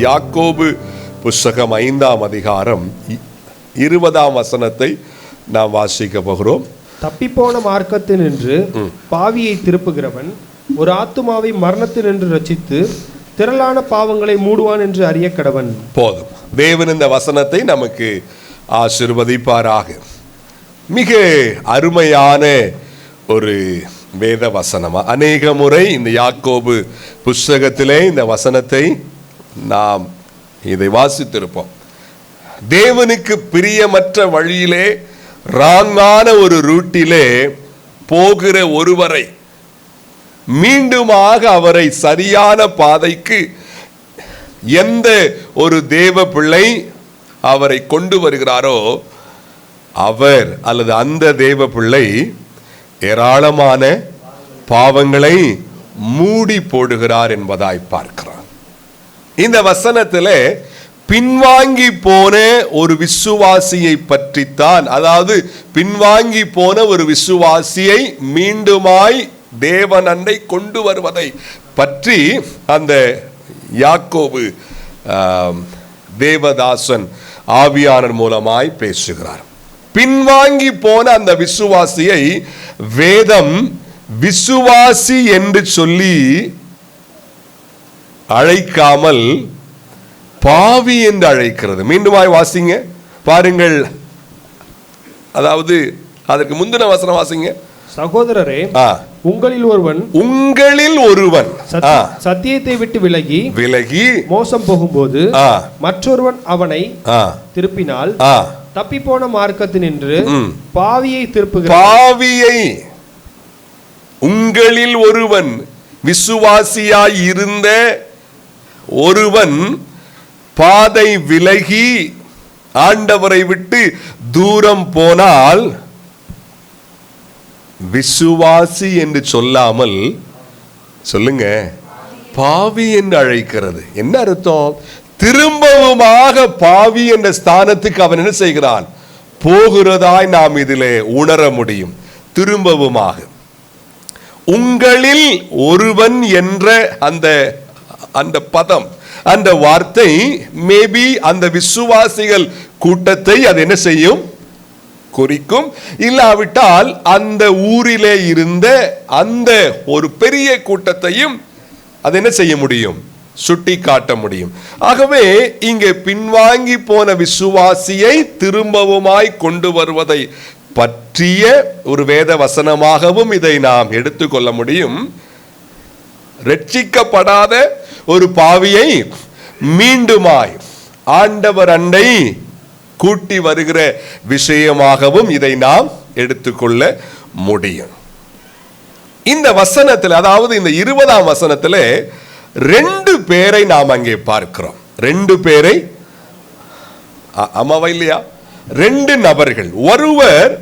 யாக்கோபு புஸ்தகம் 5ஆம் அதிகாரம் 20ஆம் வசனத்தை நாம் வாசிக்க போகிறோம். தப்பிப்போன மார்க்கத்தினின்று பாவியை திருப்புகிறவன் ஒரு ஆத்துமாவை மரணத்தினின்று ரட்சித்து திரளான பாவங்களை மூடுவான் என்று அறிய கடவன். போதும். தேவன் இந்த வசனத்தை நமக்கு ஆசீர்வதிப்பாராக. மிக அருமையான ஒரு வேத வசனம். அநேக முறை இந்த யாக்கோபு புஸ்தகத்திலே இந்த வசனத்தை நாம் இதை வாசித்திருப்போம். தேவனுக்கு பிரியமற்ற வழியிலே, ராங்கான ஒரு ரூட்டிலே போகிற ஒருவரை மீண்டுமாக அவரை சரியான பாதைக்கு எந்த ஒரு தேவ பிள்ளை அவரை கொண்டு வருகிறாரோ அவர் அல்லது அந்த தேவ பிள்ளை ஏராளமான பாவங்களை மூடி போடுகிறார் என்பதாய் பார்க்கிறார். இந்த வசனத்திலே பின்வாங்கி போன ஒரு விசுவாசியை பற்றித்தான், அதாவது பின்வாங்கி போன ஒரு விசுவாசியை மீண்டுமாய் தேவன் அண்டை கொண்டு வருவதை பற்றி அந்த யாக்கோபு தேவதாசன் ஆவியானவர் மூலமாய் பேசுகிறார். பின்வாங்கி போன அந்த விசுவாசியை வேதம் விசுவாசி என்று சொல்லி அழைக்காமல் பாவி என்று அழைக்கிறது. மீண்டுமாய் வாசிங்க பாருங்கள். அதாவது அதற்கு முந்தின வசனம் வாசிங்க. சகோதரரே, உங்களில் ஒருவன் சத்தியத்தை விட்டு விலகி மோசம் போகும்போது மற்றொருவன் அவனை திருப்பினால் தப்பிப்போன மார்க்கத்தினின்று பாவியை திருப்புகிறான். பாவியை, உங்களில் ஒருவன், விசுவாசியாய் இருந்த ஒருவன் பாதை விலகி ஆண்டவரை விட்டு தூரம் போனால், விசுவாசி என்று சொல்லாமல் சொல்லுங்க பாவி என்று அழைக்கிறது. என்ன அர்த்தம்? திரும்பவுமாக பாவி என்ற ஸ்தானத்துக்கு அவன் என்ன செய்கிறான்? போகிறதாய் நாம் இதிலே உணர முடியும். திரும்பவுமாக உங்களில் ஒருவன் என்ற அந்த பதம், அந்த வார்த்தை மேபி அந்த விசுவாசிகள் கூட்டத்தை அது என்ன செய்யும்? குறிக்கும். இல்லாவிட்டால் அந்த ஊரிலே இருந்த அந்த ஒரு பெரிய கூட்டத்தையும் அது என்ன செய்ய முடியும்? சுட்டி காட்ட முடியும். ஆகவே இங்கே பின்வாங்கி போன விசுவாசியை திரும்பவுமாய் கொண்டு வருவதை பற்றிய ஒரு வேத வசனமாகவும் இதை நாம் எடுத்துக்கொள்ள முடியும். ரட்சிக்கப்படாத ஒரு பாவியை மீண்டுமாய் ஆண்டவர் அண்டை கூட்டி வருகிற விஷயமாகவும் இதை நாம் எடுத்துக்கொள்ள முடியும். இந்த வசனத்தில், அதாவது இந்த 20ஆம் வசனத்தில் 2 பேரை நாம் அங்கே பார்க்கிறோம். 2 பேரை, ஆமாவா இல்லையா? 2 நபர்கள். ஒருவர்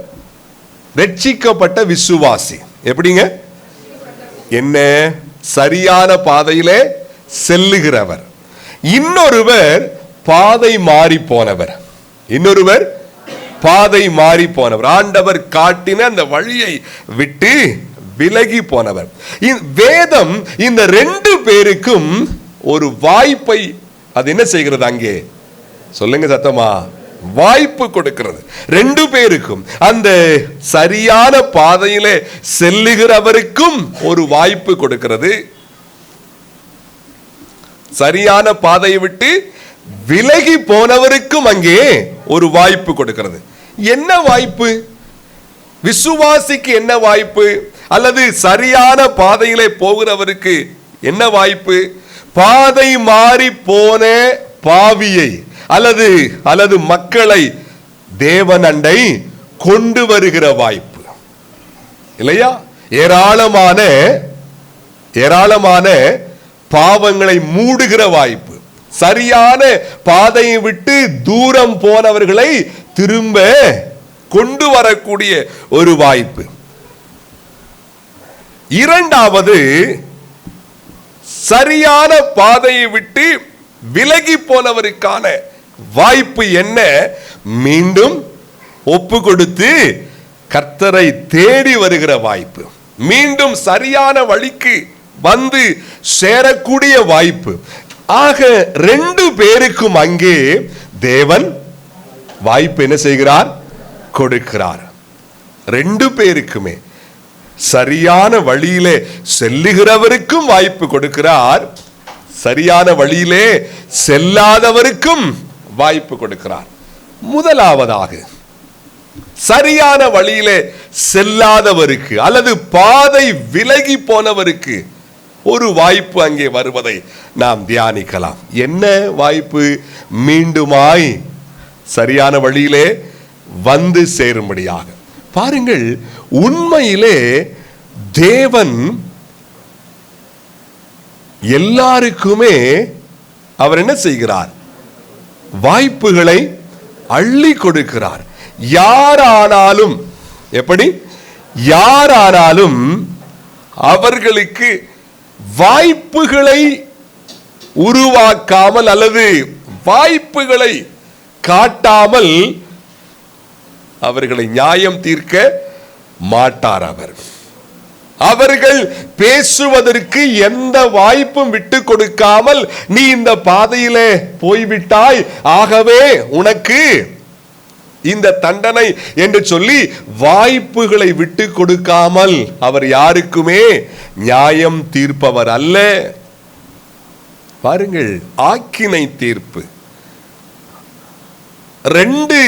ரட்சிக்கப்பட்ட விசுவாசி. எப்படிங்க? என்ன? சரியான பாதையிலே செல்லுகிறவர். இன்னொருவர் பாதை மாறி போனவர். ஆண்டவர் காட்டின அந்த வழியை விட்டு விலகி போனவர். வேதம் இந்த 2 பேருக்கும் ஒரு வாய்ப்பை அது என்ன செய்கிறது? அங்கே சொல்லுங்க சத்தமா, வாய்ப்பு கொடுக்கிறது. 2 பேருக்கும், அந்த சரியான பாதையிலே செல்லுகிறவருக்கும் ஒரு வாய்ப்பு கொடுக்கிறது, சரியான பாதையை விட்டு விலகி போனவருக்கும் அங்கே ஒரு வாய்ப்பு கொடுக்கிறது. என்ன வாய்ப்பு? விசுவாசிக்கு என்ன வாய்ப்பு? அல்லது சரியான பாதையிலே போகிறவருக்கு என்ன வாய்ப்பு? பாதை மாறி போன பாவியை அல்லது மக்களை தேவன் அண்டை கொண்டு வருகிற வாய்ப்பு இல்லையா? ஏராளமான பாவங்களை மூடுகிற வாய்ப்பு, சரியான பாதையை விட்டு தூரம் போனவர்களை திரும்ப கொண்டு வரக்கூடிய ஒரு வாய்ப்பு. இரண்டாவது, சரியான பாதையை விட்டு விலகி போனவருக்கான வாய்ப்பு என்ன? மீண்டும் ஒப்பு கொடுத்து கர்த்தரை தேடி வருகிற வாய்ப்பு, மீண்டும் சரியான வழிக்கு வந்து சேரக்கூடிய வாய்ப்பு. ஆக 2 பேருக்கும் அங்கே தேவன் வாய்ப்பு என்ன செய்கிறார்? கொடுக்கிறார். 2 பேருக்குமே சரியான வழியிலே செல்லுகிறவருக்கும் வாய்ப்பு கொடுக்கிறார், சரியான வழியிலே செல்லாதவருக்கும் வாய்ப்பு கொடுக்கிறார். முதலாவதாக சரியான வழியிலே செல்லாதவருக்கு அல்லது பாதை விலகி போனவருக்கு ஒரு வாய்ப்பு அங்கே வருவதை நாம் தியானிக்கலாம். என்ன வாய்ப்பு? மீண்டுமாய் சரியான வழியிலே வந்து சேரும்படியாக. பாருங்கள், உண்மையிலே தேவன் எல்லாருக்குமே அவர் என்ன செய்கிறார்? வாய்ப்புகளை அள்ளி கொடுக்கிறார். யாரானாலும், எப்படி? யாரானாலும் அவர்களுக்கு வாய்ப்புகளை உருவாக்காமல் அல்லது வாய்ப்புகளை காட்டாமல் அவர்களை நியாயம் தீர்க்க மாட்டார். அவர்கள் பேசுவதற்கு எந்த வாய்ப்பும் விட்டு கொடுக்காமல், நீ இந்த பாதையிலே போய்விட்டாய், ஆகவே உனக்கு இந்த தண்டனை என்று சொல்லி வாய்ப்புகளை விட்டு கொடுக்காமல் அவர் யாருக்குமே நியாயம் தீர்ப்பவர் அல்ல. பாருங்கள், ஆக்கினை தீர்ப்பு. 2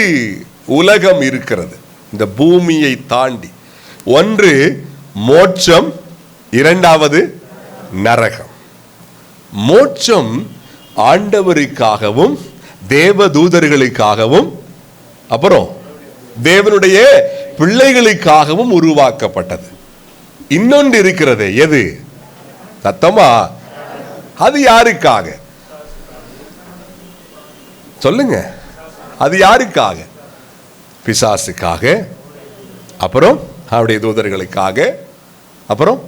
உலகம் இருக்கிறது இந்த பூமியை தாண்டி. ஒன்று மோட்சம், இரண்டாவது நரகம். மோட்சம் ஆண்டவருக்காகவும் தேவதூதர்களுக்காகவும் அப்புறம் தேவனுடைய பிள்ளைகளுக்காகவும் உருவாக்கப்பட்டது. இன்னொன்று இருக்கிறது, எது? சத்தமா? அது யாருக்காக சொல்லுங்க? அது யாருக்காக? பிசாசுக்காக, அப்புறம் அவருடைய தூதர்களுக்காக, அப்புறம்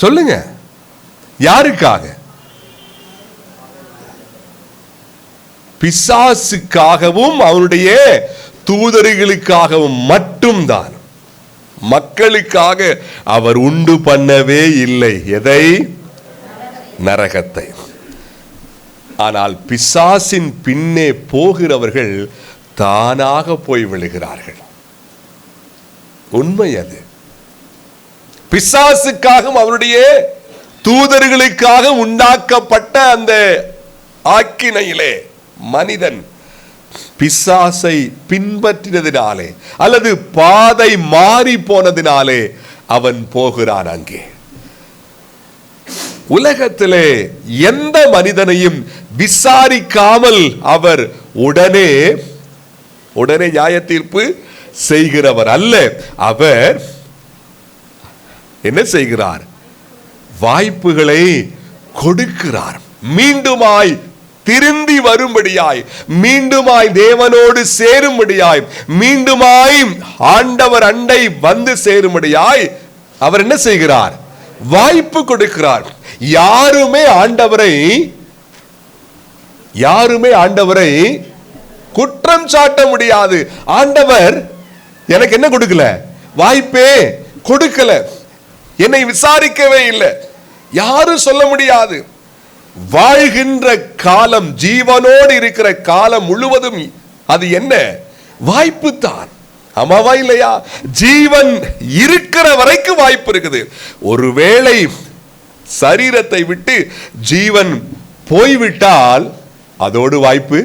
சொல்லுங்க யாருக்காக? பிசாசுக்காகவும் அவருடைய தூதர்களுக்காகவும் மட்டும்தான். மக்களுக்காக அவர் உண்டு பண்ணவே இல்லை. எதை? நரகத்தை. ஆனால் பிசாசின் பின்னே போகிறவர்கள் தானாக போய் விழுகிறார்கள். உண்மை அது. பிசாசுக்காகவும் அவருடைய தூதர்களுக்காக உண்டாக்கப்பட்ட அந்த ஆக்கினையிலே மனிதன் பிசாசை பின்பற்றினதினாலே அல்லது பாதை மாறி போனதினாலே அவன் போகிறான் அங்கே. உலகத்திலே எந்த மனிதனையும் விசாரிக்காமல் அவர் உடனே நியாய தீர்ப்பு செய்கிறவர் அல்ல. அவர் என்ன செய்கிறார்? வாய்ப்புகளை கொடுக்கிறார். மீண்டுமாய் திரும்பி வரும்படியாய், மீண்டுமாய் தேவனோடு சேரும்படியாய், மீண்டுமாய் ஆண்டவர் அண்டை வந்து சேரும்படியாய் அவர் என்ன செய்கிறார்? வாய்ப்பு கொடுக்கிறார். யாருமே ஆண்டவரை குற்றம் சாட்ட முடியாது. ஆண்டவர் எனக்கு என்ன கொடுக்கல? வாய்ப்பே கொடுக்கல, என்னை விசாரிக்கவே இல்லை, யாரும் சொல்ல முடியாது. வாழ்கின்ற காலம், ஜீவனோடு இருக்கிற காலம் முழுவதும் அது என்ன? வாய்ப்பு தான். ஆமாவா இல்லையா? ஜீவன் இருக்கிற வரைக்கும் வாய்ப்பு இருக்குது. ஒருவேளை சரீரத்தை விட்டு ஜீவன் போய்விட்டால் அதோடு வாய்ப்பு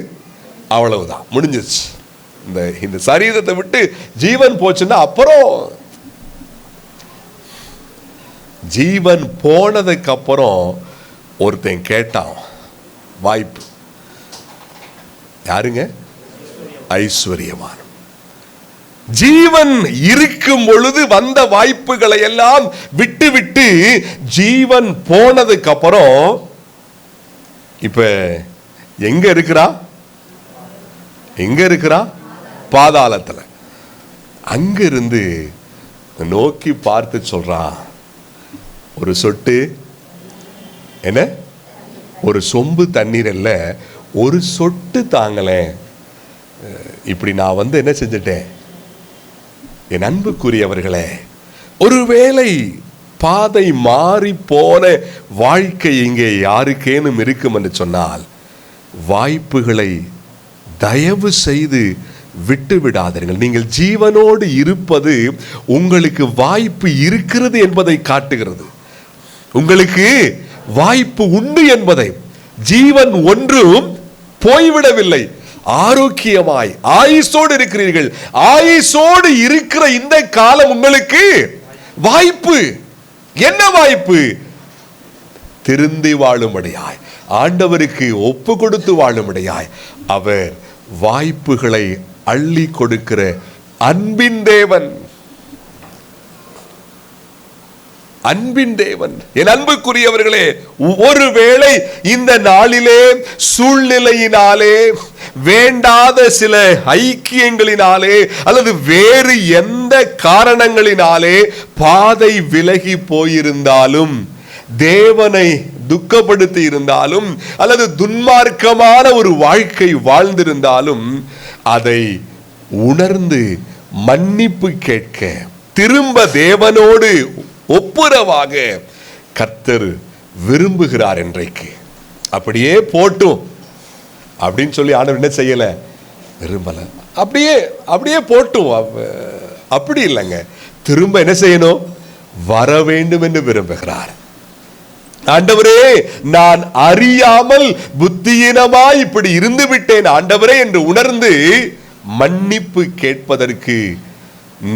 அவ்வளவுதான், முடிஞ்சிச்சு. இந்த சரீரத்தை விட்டு ஜீவன் போச்சுன்னா அப்புறம் ஜீவன் போனதுக்கு அப்புறம் ஒருத்தன் கேட்டான் வாய்ப்பு. யாருங்க? ஐஸ்வர்யவான். ஜீவன் இருக்கும் பொழுது வந்த வாய்ப்புகளை எல்லாம் விட்டு விட்டு ஜீவன் போனதுக்கு அப்புறம் இப்ப எங்க இருக்கிறா? பாதாளத்துல. அங்கிருந்து நோக்கி பார்த்து சொல்றான், ஒரு சொட்டு என்ன, ஒரு சொம்பு தண்ணீர் இல்ல, ஒரு சொட்டு தாங்களேன். இப்படி நான் என்ன செஞ்சிட்டேன்? என் அன்புக்குரியவர்களே, ஒருவேளை பாதை மாறி போன வாழ்க்கை இங்கே யாருக்கேனும் இருக்கும் என்று சொன்னால், வாய்ப்புகளை தயவு செய்து விட்டு விடாதீர்கள். நீங்கள் ஜீவனோடு இருப்பது உங்களுக்கு வாய்ப்பு இருக்கிறது என்பதை காட்டுகிறது. உங்களுக்கு வாய்ப்பு உண்டு என்பதை, ஜீவன் ஒன்றும் போய்விடவில்லை. ஆரோக்கியமாய் ஆயுசோடு இருக்கிறீர்கள். ஆயுசோடு இருக்கிற இந்த காலம் உங்களுக்கு வாய்ப்பு. என்ன வாய்ப்பு? திருந்தி வாழும்படியாய், ஆண்டவருக்கு ஒப்பு கொடுத்து வாழும்படியாய் அவர் வாய்ப்புகளை அள்ளி கொடுக்கிற அன்பின் தேவன். அன்பின் தேவன். என் அன்புக்குரியவர்களே, ஒருவேளை இந்த நாளிலே சூழ்நிலையினாலே, வேண்டாத சில ஐக்கியங்களினாலே அல்லது வேறு எந்த காரணங்களினாலே பாதை விலகி போயிருந்தாலும், தேவனை துக்கப்படுத்தி இருந்தாலும் அல்லது துன்மார்க்கமான ஒரு வாழ்க்கை வாழ்ந்திருந்தாலும், அதை உணர்ந்து மன்னிப்பு கேட்க, திரும்ப தேவனோடு ஒப்புரவாக கர்த்தர் விரும்புகிறார். இன்றைக்கு அப்படியே போட்டும் அப்படின்னு சொல்லி ஆண்டவர் என்ன செய்யல, விரும்பல. அப்படியே போட்டும் அப்படி இல்லைங்க. திரும்ப என்ன செய்யணும்? வர வேண்டும் என்று விரும்புகிறார். ஆண்டவரே, நான் அறியாமல் புத்தியீனமாய் இப்படி இருந்து விட்டேன் ஆண்டவரே என்று உணர்ந்து மன்னிப்பு கேட்பதற்கு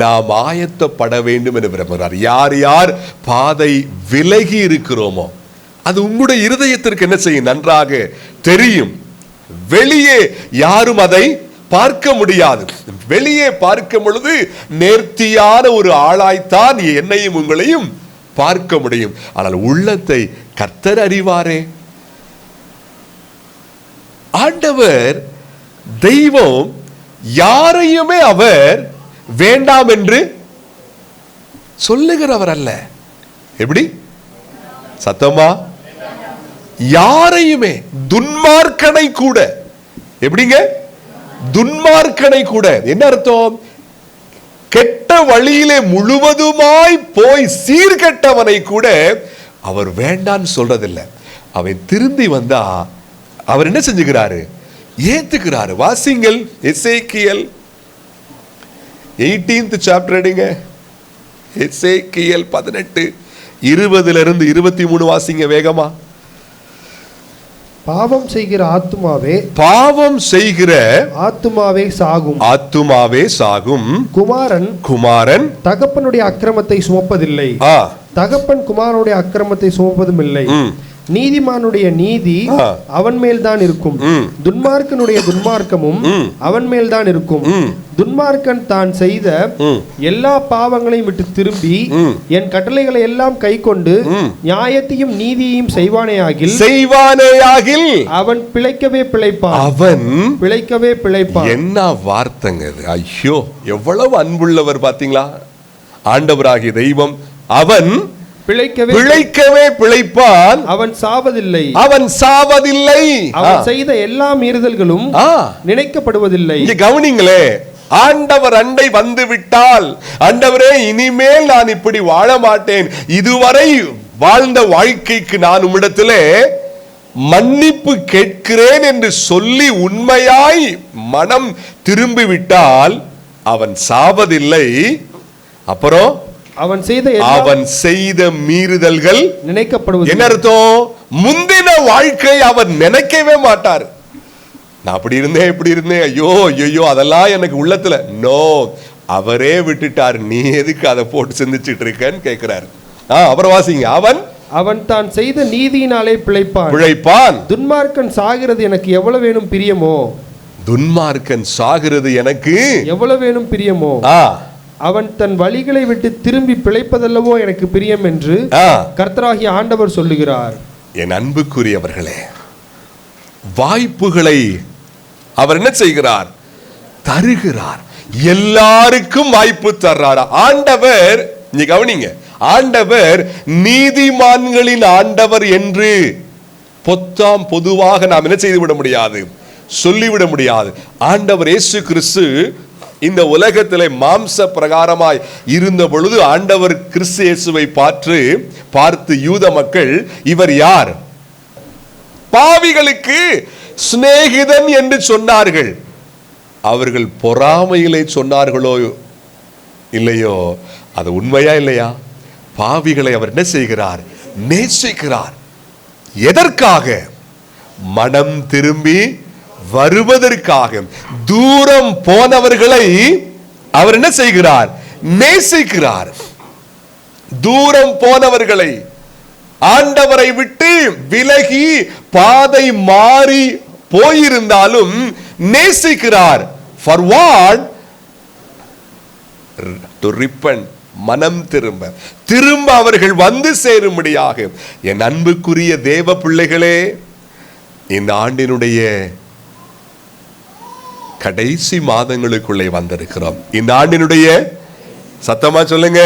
நாம் ஆயத்தப்பட வேண்டும் என்று விரும்புகிறார். யார் யார் பாதை விலகி இருக்கிறோமோ அது உங்களுடைய இருதயத்திற்கு என்ன செய்யும்? நன்றாக தெரியும். வெளியே யாரும் அதை பார்க்க முடியாது. வெளியே பார்க்கும் பொழுது நேர்த்தியான ஒரு ஆளாய்த்தான் என்னையும் உங்களையும் பார்க்க முடியும். ஆனால் உள்ளத்தை கர்த்தர் அறிவாரே. ஆண்டவர் தெய்வம் யாரையுமே அவர் வேண்டாம் என்று சொல்லுகிறவர் அல்ல. எப்படி? சத்தமா? யாரையுமே, துன்மார்க்கனை கூட. எப்படிங்க? துன்மார்க்கனை கூட. என்ன அர்த்தம்? கெட்ட வழியிலே முழுவதுமாய் போய் சீர்கெட்டவனை கூட அவர் வேண்டான்னு சொல்றதில்லை. அவன் திருந்தி வந்தா அவர் என்ன செஞ்சுக்கிறாரு? ஏத்துக்கிறாரு. வாசிங்கள் எசேக்கியல் 18th சாப்டர் எடுங்க. எசேக்கியல் 18 20 23 வாசிங்க வேகமா. பாவம் செய்கிற ஆத்துமாவே, பாவம் செய்கிற ஆத்துமாவே சாகும். ஆத்துமாவே சாகும். குமாரன் தகப்பனுடைய அக்கிரமத்தை சுமப்பதில்லை, தகப்பன் குமாரனுடைய அக்கிரமத்தை சுமப்பதும் இல்லை. நீதிமானுடைய நீதி அவன் மேல் தான் இருக்கும், துன்மார்க்கனுடைய துன்மார்க்கமும் அவன் மேல் தான் இருக்கும். துன்மார்க்கன் தான் செய்த எல்லா பாவங்களையும் விட்டு திரும்பி என் கட்டளைகளை எல்லாம் கை கொண்டு நியாயத்தையும் நீதியையும் செய்வானேயாகில் அவன் பிழைக்கவே பிழைப்பான். அவன் பிழைக்கவே பிழைப்பான். என்ன வார்த்தைங்க இது! ஐயோ, எவ்வளவு அன்புள்ளவர் பாத்தீங்களா ஆண்டவராகிய தெய்வம். அவன் பிழைக்கவே பிழைப்பான். அவன் சாவதில்லை. அவன் செய்த எல்லா மீறுதல்களும் நினைக்கப்படுவதில்லை. கவனிங்களே, ஆண்டவர் அண்டை வந்து விட்டால், ஆண்டவரே இனிமேல் நான் இப்படி வாழ மாட்டேன், இதுவரை வாழ்ந்த வாழ்க்கைக்கு நான் உம்மிடத்திலே மன்னிப்பு கேட்கிறேன் என்று சொல்லி உண்மையாய் மனம் திரும்பிவிட்டால் அவன் சாவதில்லை. அப்புறம் அவன் செய்த மீறுதல்கள் நினைக்கப்படுவது. என்ன அர்த்தம்? முந்தின வாழ்க்கை அவர் நினைக்கவே மாட்டார். நான் அப்படி இருந்தேன் இப்படி இருந்தேன், ஐயோ அதெல்லாம் எனக்கு உள்ளத்துல நோ, அவரே விட்டுட்டார். நீ எதுக்கு அதை போட்டு சிந்திச்சுட்டு இருக்கன்னு கேட்கிறார். அப்புறம் வாசிங்க. அவன் தான் செய்த நீதியினாலே பிழைப்பான். துன்மார்க்கன் சாகிறது எனக்கு எவ்வளவு வேணும் பிரியமோ. துன்மார்க்கன் சாகிறது எனக்கு எவ்வளவு வேணும் பிரியமோ. அவன் தன் வழிகளை விட்டு திரும்பி பிழைப்பதல்லவோ எனக்கு பிரியம் என்று கர்த்தராகிய ஆண்டவர் சொல்லுகிறார். என் அன்புக்குரியவர்களே, வாய்ப்புகளை அவர் என்ன செய்கிறார்? தருகிறார். எல்லாருக்கும் வாய்ப்பு தர்றார் ஆண்டவர். நீ கவனிங்க, ஆண்டவர் நீதிமான்களின் ஆண்டவர் என்று பொதுவாக நாம் என்ன செய்து விட முடியாது, சொல்லிவிட முடியாது. ஆண்டவர் இயேசு கிறிஸ்து இந்த உலகத்திலே மாம்ச பிரகாரமாய் இருந்த பொழுது ஆண்டவர் கிறிஸ்து இயேசுவை பார்த்து யூத மக்கள், இவர் யார்? பாவிகளுக்கு சிநேகிதன் என்று சொன்னார்கள். அவர்கள் பொறாமையிலே சொன்னார்களோ இல்லையோ, அது உண்மையா இல்லையா? பாவிகளை அவர் என்ன செய்கிறார்? நேசிக்கிறார். எதற்காக? மனம் திரும்பி வருவதற்காக. தூரம் போனவர்களை அவர் என்ன செய்கிறார்? நேசிக்கிறார். தூரம் போனவர்களை, ஆண்டவரை விட்டு விலகி பாதை மாறி போயிருந்தாலும் நேசிக்கிறார். For what? To repent, மனம் திரும்ப அவர்கள் வந்து சேரும்படியாக. என் அன்புக்குரிய தேவ பிள்ளைகளே, இந்த ஆண்டினுடைய கடைசி மாதங்களுக்குள்ளே வந்திருக்கிறோம். இந்த ஆண்டினுடைய, சத்தமா சொல்லுங்க,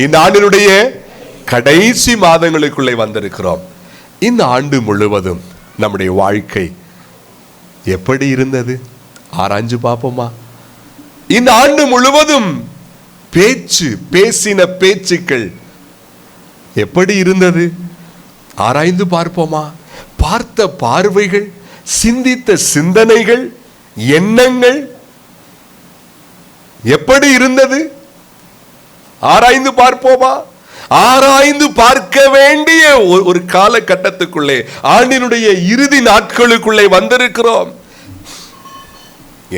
இந்த ஆண்டினுடைய கடைசி மாதங்களுக்குள்ளே வந்திருக்கிறோம். இந்த ஆண்டு முழுவதும் நம்முடைய வாழ்க்கை எப்படி இருந்தது? ஆராய்ஞ்சு பார்ப்போமா? இந்த ஆண்டு முழுவதும் பேசின பேச்சுக்கள் எப்படி இருந்தது? ஆராய்ந்து பார்ப்போமா? பார்த்த பார்வைகள், சிந்தித்த சிந்தனைகள், எண்ணங்கள் எப்படி இருந்தது? ஆராய்ந்து பார்ப்போமா? ஆராய்ந்து பார்க்க வேண்டிய ஒரு காலகட்டத்துக்குள்ளே, ஆண்டினுடைய இறுதி நாட்களுக்குள்ளே வந்திருக்கிறோம்.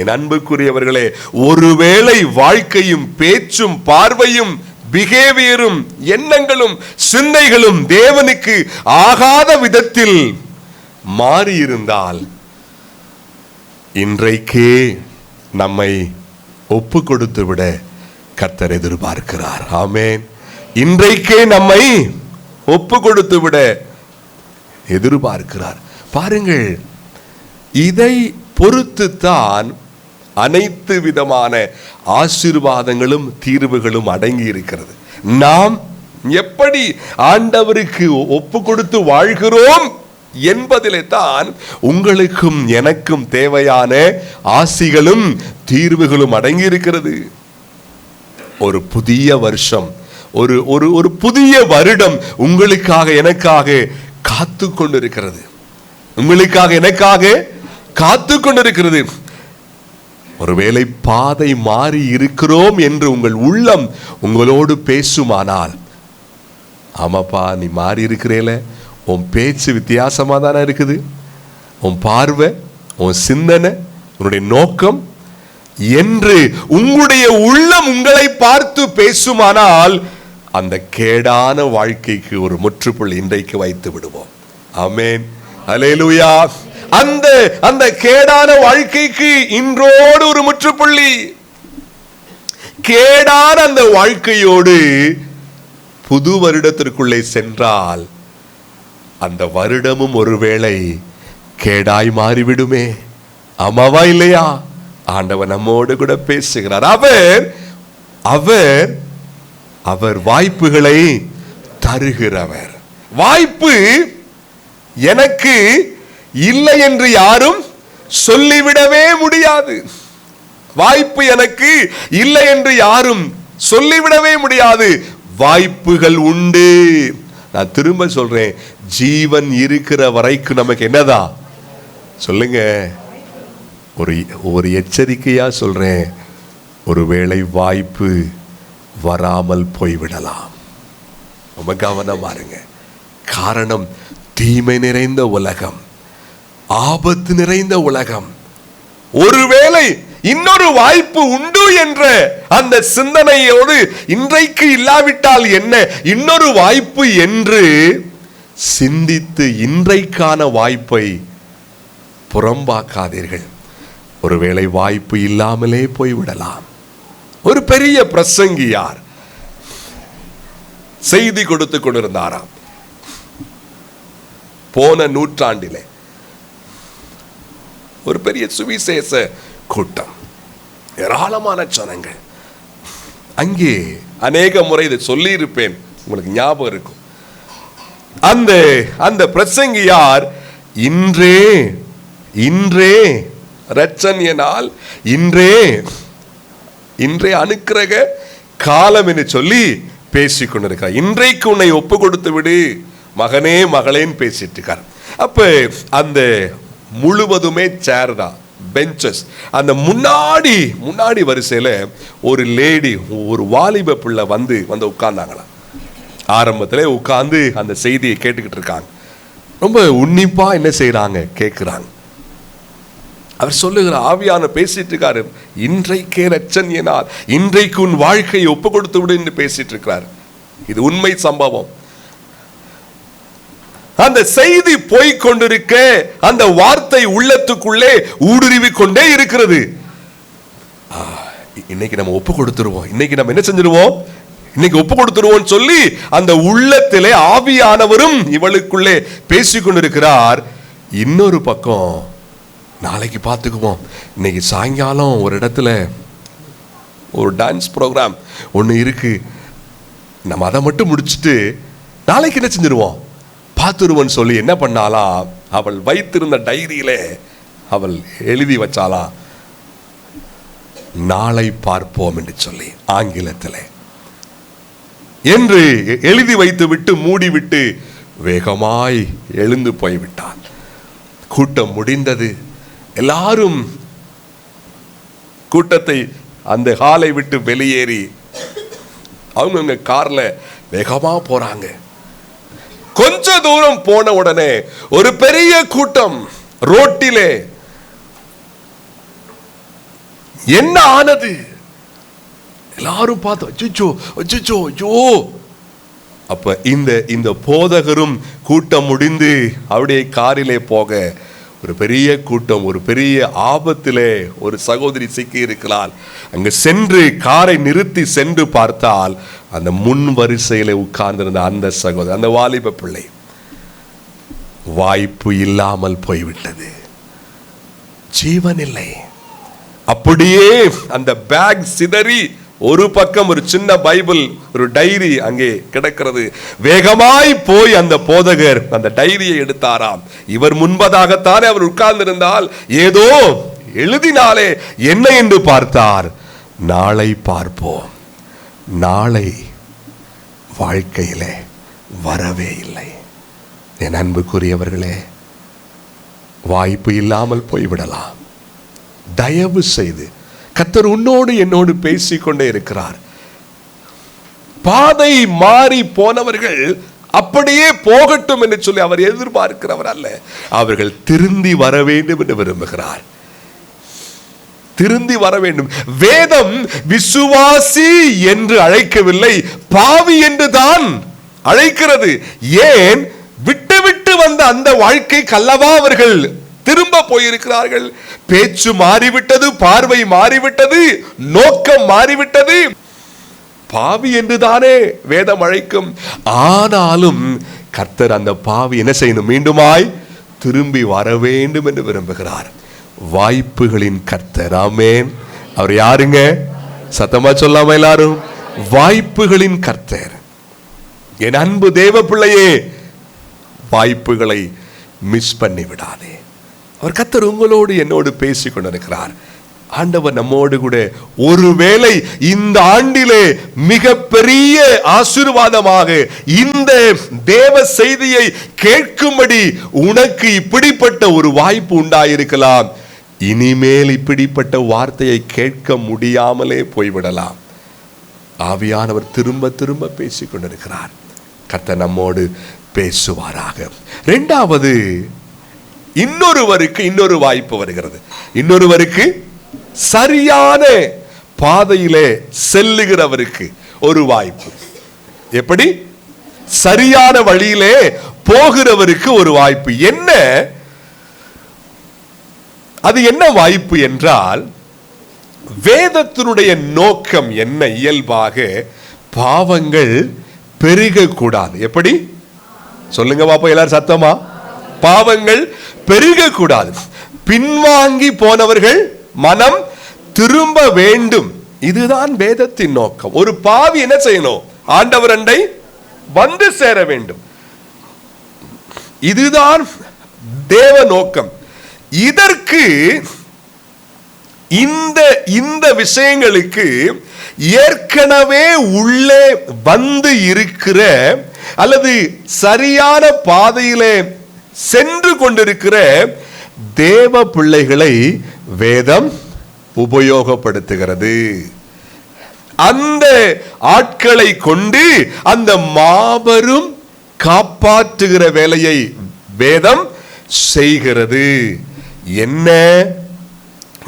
என் அன்புக்குரியவர்களே, ஒருவேளை வாழ்க்கையும் பேச்சும் பார்வையும் பிஹேவியரும் எண்ணங்களும் சிந்தைகளும் தேவனுக்கு ஆகாத விதத்தில் மாறியிருந்தால், இன்றைக்கே நம்மை ஒப்பு கொடுத்து விட கர்த்தர் எதிர்பார்க்கிறார். ஆமென். இன்றைக்கே நம்மை ஒப்பு கொடுத்து விட எதிர்பார்க்கிறார். பாருங்கள், இதை பொறுத்துத்தான் அனைத்து விதமான ஆசீர்வாதங்களும் தீர்வுகளும் அடங்கி இருக்கிறது. நாம் எப்படி ஆண்டவருக்கு ஒப்பு கொடுத்து வாழ்கிறோம் என்பதிலே தான் உங்களுக்கும் எனக்கும் தேவையான ஆசிகளும் தீர்வுகளும் அடங்கி இருக்கிறது. ஒரு புதிய வருஷம், ஒரு புதிய வருடம் உங்களுக்காக எனக்காக காத்து கொண்டிருக்கிறது. உங்களுக்காக எனக்காக காத்து கொண்டிருக்கிறது. ஒருவேளை பாதை மாறி இருக்கிறோம் என்று உங்கள் உள்ளம் உங்களோடு பேசுமானால், ஆமாப்பா நீ மாறி இருக்கிறேல, உன் பேச்சு வித்தியாசமா தானே இருக்குது, உன் பார்வை, உன் சிந்தனை, உன்னுடைய நோக்கம் என்று உங்களுடைய உள்ளம் உங்களை பார்த்து பேசுமானால், அந்த கேடான வாழ்க்கைக்கு ஒரு முற்றுப்புள்ளி இன்றைக்கு வைத்து விடுவோம். ஆமென். அல்லேலூயா. அந்த கேடான வாழ்க்கைக்கு இன்றோடு ஒரு முற்றுப்புள்ளி. கேடான அந்த வாழ்க்கையோடு புது வருடத்திற்குள்ளே சென்றால் அந்த வருடமும் ஒருவேளை கேடாய் மாறிவிடுமே. ஆமாவா இல்லையா? ஆண்டவர் நம்மோடு கூட பேசுகிறார். அவர் வாய்ப்புகளை தருகிறவர். வாய்ப்பு எனக்கு இல்லை என்று யாரும் சொல்லிவிடவே முடியாது. வாய்ப்பு எனக்கு இல்லை என்று யாரும் சொல்லிவிடவே முடியாது. வாய்ப்புகள் உண்டு. நான் திரும்ப சொல்றேன், ஜீவன் இருக்கிற வரைக்கும் நமக்கு என்னதான் சொல்லுங்க. ஒரு எச்சரிக்கையா சொல்றேன், ஒருவேளை வாய்ப்பு வராமல் போய்விடலாம். ரொம்ப கவனமா இருங்க. காரணம், தீமை நிறைந்த உலகம், ஆபத்து நிறைந்த உலகம். ஒருவேளை இன்னொரு வாய்ப்பு உண்டு என்ற அந்த சிந்தனையோடு இன்றைக்கு இல்லாவிட்டால் என்ன, இன்னொரு வாய்ப்பு என்று சிந்தித்து இன்றைக்கான வாய்ப்பை புறம்பாக்காதீர்கள். ஒருவேளை வாய்ப்பு இல்லாமலே போய்விடலாம். ஒரு பெரிய பிரசங்கியார் செய்தி கொடுத்து கொண்டிருந்தாராம். போன நூற்றாண்டிலே ஒரு பெரிய சுவிசேஷ கூட்டம், ஏராளமான ஜனங்கள். அங்கே அநேக முறை இதை சொல்லி இருப்பேன், உங்களுக்கு ஞாபகம் இருக்கும். அந்த பிரசங்கியார் இன்றே ரட்சணியனால் இன்றே இன்றைய அனுக்கிரக காலம் என்று சொல்லி பேசி கொண்டிருக்கிறார். இன்றைக்கு உன்னை ஒப்பு கொடுத்து விடு மகனே மகளேன்னு பேசிட்டு இருக்கார். அப்ப அந்த முழுவதுமே சேர் தான், பெஞ்சஸ். அந்த முன்னாடி வரிசையில ஒரு லேடி, ஒரு வாலிப பிள்ளை வந்து உட்கார்ந்தாங்களாம். ஆரம்பத்திலே உட்கார்ந்து அந்த செய்தியை கேட்டுக்கிட்டு இருக்காங்க. ரொம்ப உன்னிப்பா என்ன செய்யறாங்க, கேட்கிறாங்க. அவர் சொல்லுகிற ஆவியான பேசிட்டு இருக்காரு, இன்றைக்கே ரட்சணியனால் இன்றைக்கு உன் வாழ்க்கையை ஒப்பு கொடுத்து விடு என்று பேசிட்டு இருக்கிறார். இது உண்மை சம்பவம். அந்த செய்தி போய்கொண்டிருக்க அந்த வார்த்தை உள்ளத்துக்குள்ளே ஊடுருவி கொண்டே இருக்கிறது. இன்னைக்கு நம்ம ஒப்பு கொடுத்துருவோம், இன்னைக்கு நம்ம என்ன செஞ்சிருவோம், இன்னைக்கு ஒப்பு கொடுத்துருவோம் சொல்லி அந்த உள்ளத்திலே ஆவியானவரும் இவளுக்குள்ளே பேசிக்கொண்டிருக்கிறார். இன்னொரு பக்கம் நாளைக்கு பார்த்துக்குவோம், இன்னைக்கு சாயங்காலம் ஒரு இடத்துல ஒரு டான்ஸ் ப்ரோக்ராம் ஒன்று இருக்கு, நம்ம அதை மட்டும் முடிச்சுட்டு நாளைக்கு என்ன செஞ்சிருவோம் பார்த்துருவோன்னு சொல்லி என்ன பண்ணாலாம், அவள் வைத்திருந்த டைரியில அவள் எழுதி வச்சாலாம், நாளை பார்ப்போம் என்று சொல்லி ஆங்கிலத்தில் என்று எழுதி வைத்து விட்டு மூடிவிட்டு வேகமாய் எழுந்து போய்விட்டான். கூட்டம் முடிந்தது. எல்லாரும் கூட்டத்தை அந்த ஹாலை விட்டு வெளியேறி அவங்க கார்ல வேகமா போறாங்க. கொஞ்ச தூரம் போன உடனே ஒரு பெரிய கூட்டம் ரோட்டிலே. என்ன ஆனது? எல்லாரும் பார்த்து அச்சோ அச்சோ ஐயோ. அப்ப இந்த போதகரும் கூட்டம் முடிந்து அவருடைய காரிலே போக ஒரு பெரிய கூட்டம், ஒரு பெரிய ஆபத்திலே ஒரு சகோதரி சிக்கி இருக்கிறாள். அங்கு சென்று காரை நிறுத்தி சென்று பார்த்தால் அந்த முன் வரிசையில உட்கார்ந்திருந்த அந்த சகோதரி, அந்த வாலிப பிள்ளை, வாய்ப்பு இல்லாமல் போய்விட்டது, ஜீவன் இல்லை. அப்படியே அந்த பேக் சிதறி ஒரு பக்கம் ஒரு சின்ன பைபிள், ஒரு டைரி அங்கே கிடக்கிறது. வேகமாய் போய் அந்த போதகர் அந்த டைரியை எடுத்தாராம். இவர் முன்பதாகத்தானே அவர் உட்கார்ந்திருந்தால் ஏதோ எழுதினாலே என்ன என்று பார்த்தார், நாளை பார்ப்போம். நாளை வாழ்க்கையிலே வரவே இல்லை. என் அன்புக்குரியவர்களே, வாய்ப்பு இல்லாமல் போய்விடலாம். தயவு செய்து கர்த்தர் உன்னோடு என்னோடு பேசிக்கொண்டே இருக்கிறார். பாதை மாறி போனவர்கள் அப்படியே போகட்டும் என்று சொல்லி அவர் எதிர்பார்க்கிறவர் அல்ல. அவர்கள் திருந்தி வர வேண்டும் என்று விரும்புகிறார். திருந்தி வர வேண்டும். வேதம் விசுவாசி என்று அழைக்கவில்லை, பாவி என்று தான் அழைக்கிறது. ஏன்? விட்டு விட்டு வந்த அந்த வாழ்க்கை கல்லவா அவர்கள் திரும்ப போயிருக்கிறார்கள். பேச்சு மாறிவிட்டது, பார்வை மாறிவிட்டது, நோக்கம் மாறிவிட்டது. பாவி என்றுதானே வேதம் அழைக்கும். ஆனாலும் கர்த்தர் அந்த பாவி என்ன செய்யணும், மீண்டுமாய் திரும்பி வர வேண்டும் என்று விரும்புகிறார். வாய்ப்புகளின் கர்த்தர். ஆமென். அவர் யாருங்க? சத்தமா சொல்லாம எல்லாரும், வாய்ப்புகளின் கர்த்தர். என் அன்பு தேவ பிள்ளையே, வாய்ப்புகளை மிஸ் பண்ணி விடாதே. அவர் கர்த்தர் உங்களோடு என்னோடு பேசிக் கொண்டிருக்கிறார். ஆண்டவர் நம்மோடு கூட ஒருவேளை இந்த ஆண்டிலே மிகப்பெரிய ஆசீர்வாதமாக இந்த தேவ செய்தியை கேட்கும்படி உனக்கு இப்படிப்பட்ட ஒரு வாய்ப்பு உண்டாயிருக்கலாம். இனிமேல் இப்படிப்பட்ட வார்த்தையை கேட்க முடியாமலே போய்விடலாம். ஆவியானவர் திரும்ப திரும்ப பேசிக் கொண்டிருக்கிறார். கர்த்தர் நம்மோடு பேசுவாராக. இரண்டாவது, இன்னொருவருக்கு இன்னொரு வாய்ப்பு வருகிறது. இன்னொருவருக்கு சரியான பாதையிலே செல்லுகிறவருக்கு ஒரு வாய்ப்பு. எப்படி? சரியான வழியிலே போகிறவருக்கு ஒரு வாய்ப்பு. என்ன அது? என்ன வாய்ப்பு என்றால், வேதத்தினுடைய நோக்கம் என்ன? இயல்பாக பாவங்கள் பெருகக்கூடாது. எப்படி சொல்லுங்க பாப்போம் எல்லாரும் சத்தமா. பாவங்கள் பெருகக்கூடாது. பின்வாங்கி போனவர்கள் மனம் திரும்ப வேண்டும். இதுதான் வேதத்தின் நோக்கம். ஒரு பாவி என்ன செய்யணும்? ஆண்டவர் அண்டை வந்து சேர வேண்டும். இதுதான் தேவ நோக்கம். இதற்கு இந்த விஷயங்களுக்கு ஏற்கனவே உள்ளே வந்து இருக்கிற அல்லது சரியான பாதையிலே சென்று கொண்டிருக்கிற தேவ பிள்ளைகளை வேதம் உபயோகப்படுத்துகிறது. அந்த ஆட்களை கொண்டு அந்த மாபெரும் காப்பாற்றுகிற வேலையை வேதம் செய்கிறது. என்ன?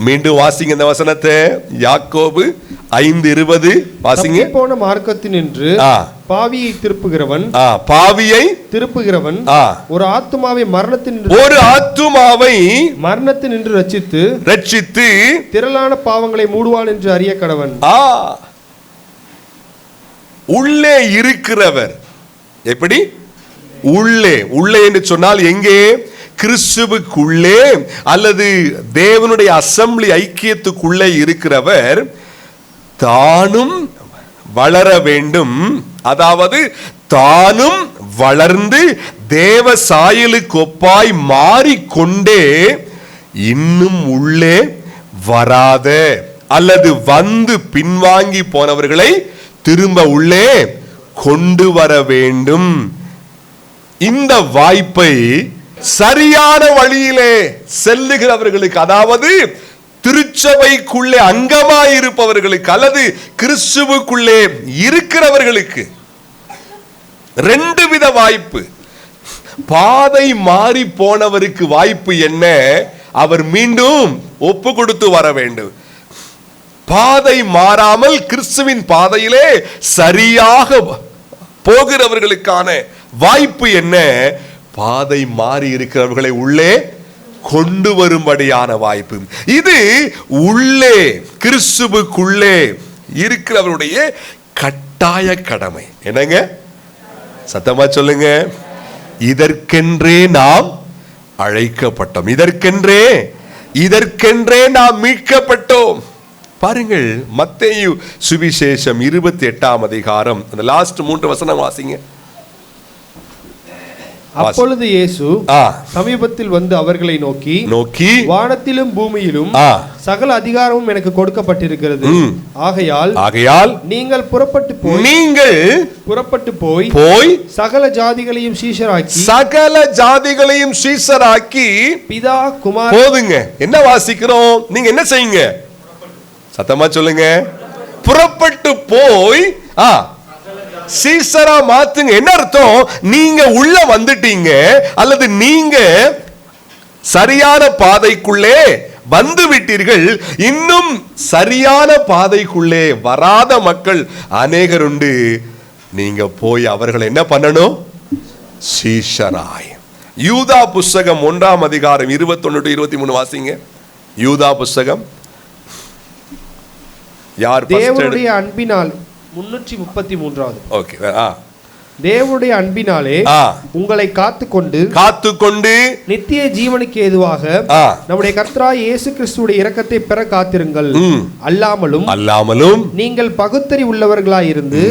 மீண்டும் வாசிங்க இந்த வசனத்தை. யாக்கோபு 5:20 வாசிங்க. போன மார்க்கத்தினின்று பாவியை திருப்புகிறவன் ஒரு ஆத்துமாவை மரணத்தினின்று ரட்சித்து திரளான பாவங்களை மூடுவான் என்று அறிய கடவன். உள்ளே இருக்கிறவர் எப்படி? உள்ளே என்று சொன்னால் எங்கே? கிறிஸ்துவுக்குள்ளே அல்லது தேவனுடைய அசெம்பிளி ஐக்கியத்துக்குள்ளே இருக்கிறவர் தானும் வளர வேண்டும். அதாவது தானும் வளர்ந்து தேவ சாயலுக்கு ஒப்பாய் மாறிக்கொண்டே இன்னும் உள்ளே வராத அல்லது வந்து பின்வாங்கி போனவர்களை திரும்ப உள்ளே கொண்டு வர வேண்டும். இந்த வாய்ப்பை சரியான வழியிலே செல்லுகிறவர்களுக்கு, அதாவது திருச்சபைக்குள்ளே அங்கமாயிருப்பவர்களுக்கு அல்லது கிறிஸ்துவுக்குள்ளே இருக்கிறவர்களுக்கு ரெண்டு வித வாய்ப்பு. பாதை மாறி போனவருக்கு வாய்ப்பு என்ன? அவர் மீண்டும் ஒப்பு கொடுத்து வர வேண்டும். பாதை மாறாமல் கிறிஸ்துவின் பாதையிலே சரியாக போகிறவர்களுக்கான வாய்ப்பு என்ன? பாதை மாறி இருக்கிறவர்களை உள்ளே கொண்டு வரும்படியான வாய்ப்பு. இது உள்ளே கிறிஸ்துவுக்குள்ளே இருக்கிறவருடைய கட்டாய கடமை. என்னங்க? சத்தமா சொல்லுங்க. இதற்கென்றே நாம் அழைக்கப்பட்டோம். இதற்கென்றே நாம் மீட்கப்பட்டோம். பாருங்கள், மத்தேயு சுவிசேஷம் 28ஆம் அதிகாரம் அந்த லாஸ்ட் 3 வசனம் வாசிங்க. அப்பொழுது இயேசு சமீபத்தில் வந்து அவர்களை நோக்கி வானத்திலும் பூமியிலும் சகல அதிகாரமும் எனக்கு கொடுக்கப்பட்டிருக்கிறது. ஆகையால் நீங்கள் புறப்பட்டு போய் சகல ஜாதிகளையும் சீஷராக்கி பிதா குமார். போதுங்க. என்ன வாசிக்கிறோம்? நீங்க என்ன செய்யுங்க? சத்தமா சொல்லுங்க. புறப்பட்டு போய் சீசரா மாத்துங்க. என்ன அர்த்தம்? நீங்க உள்ள வந்துட்டீங்க அல்லது நீங்க சரியான பாதைக்குள்ளே வந்து விட்டீர்கள். இன்னும் சரியான பாதைக்குள்ளே வராத மக்கள் அநேகர் உண்டு. நீங்க போய் அவர்களை என்ன பண்ணணும்? சீஷராய். யூதா புஸ்தகம் 1ஆம் அதிகாரம் 21-23 வாசிங்க. யூதா புஸ்தகம். யார்? தேவனுடைய அன்பினால் 333வது. ஓகே. தேவனுடைய அன்பினாலே உங்களை காத்துக்கொண்டு நித்திய ஜீவனுக்கு ஏதுவாக நம்முடைய கர்த்தராகிய இயேசு கிறிஸ்துவுடைய இரக்கத்தை பெற காத்திருங்கள். அல்லாமலும் நீங்கள் பகுத்தறி உள்ளவர்களாயிருந்து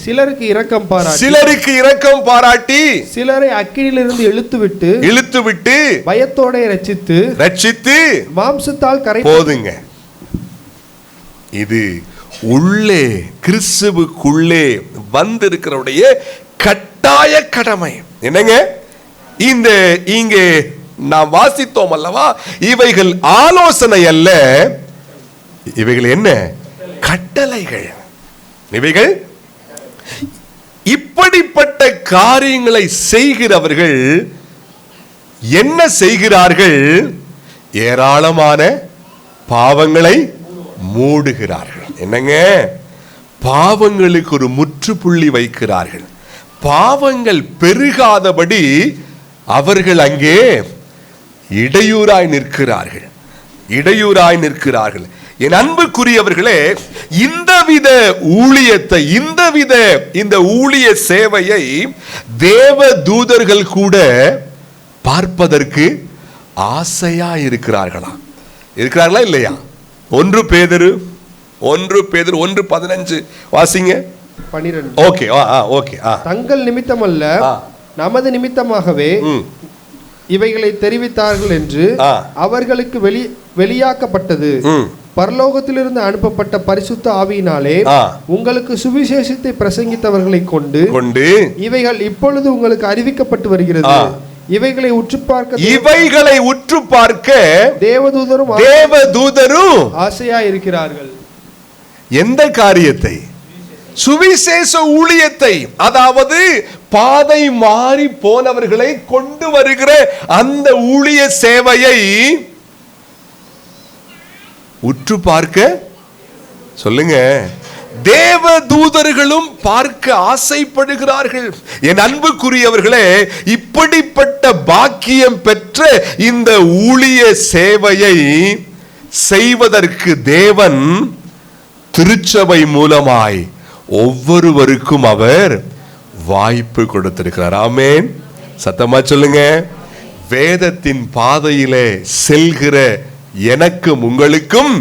சிலருக்கு இரக்கம் பாராட்டி சிலரை அக்கினியிலிருந்து இழுத்துவிட்டு பயத்தோட ரட்சித்து மாம்சத்தால் கரை. போதுங்க. இது உள்ளே கிறிஸ்துவுக்குள்ளே வந்திருக்கிறவருடைய கட்டாய கடமை. என்னங்க? இங்கே நாம் வாசித்தோம் அல்லவா? இவைகள் ஆலோசனை அல்ல, இவைகள் என்ன? கட்டளைகள். இவைகள் இப்படிப்பட்ட காரியங்களை செய்கிறவர்கள் என்ன செய்கிறார்கள்? ஏராளமான பாவங்களை மூடுகிறார்கள். என்னங்க? பாவங்களுக்கு ஒரு முற்றுப்புள்ளி வைக்கிறார்கள். பாவங்கள் பெருகாதபடி அவர்கள் அங்கே இடையூறாய் நிற்கிறார்கள். என் அன்புக்குரியவர்களே, இந்தவித ஊழியத்தை, இந்த ஊழிய சேவையை தேவ தூதர்கள் கூட பார்ப்பதற்கு ஆசையா இருக்கிறார்களா இல்லையா? 1 பேதுரு 1:15 வாசிங்க. 12. ஓகே. தங்கள் நிமித்தமல்ல நமது நிமித்தமாகவே இவைகளை தெரிவித்தார்கள் என்று அவர்களுக்கு வெளியாக்கப்பட்டது. பரலோகத்திலிருந்து அனுப்பப்பட்ட பரிசுத்த ஆவியினாலே உங்களுக்கு சுவிசேஷத்தை பிரசங்கித்தவர்களை கொண்டு இவைகள் இப்பொழுது உங்களுக்கு அறிவிக்கப்பட்டு வருகிறது. இவைகளை உற்று பார்க்க தேவதூதரும் ஆசையா இருக்கிறார்கள். எந்த காரியத்தை? சுவிசேஷ ஊழியத்தை, அதாவது பாதை மாறி போனவர்களை கொண்டு வருகிற அந்த ஊழிய சேவையை உற்று பார்க்க சொல்லுங்க. தேவ தூதர்களும் பார்க்க ஆசைப்படுகிறார்கள். என் அன்புக்குரியவர்களே, இப்படிப்பட்ட பாக்கியம் பெற்ற இந்த ஊழிய சேவையை செய்வதற்கு தேவன் திருச்சபை மூலமாய் ஒவ்வொருவருக்கும் அவர் வாய்ப்பு கொடுத்திருக்கிறார். ஆமென். சத்தமா சொல்லுங்க. வேதத்தின் பாதையிலே செல்கிற எனக்கும் உங்களுக்கும்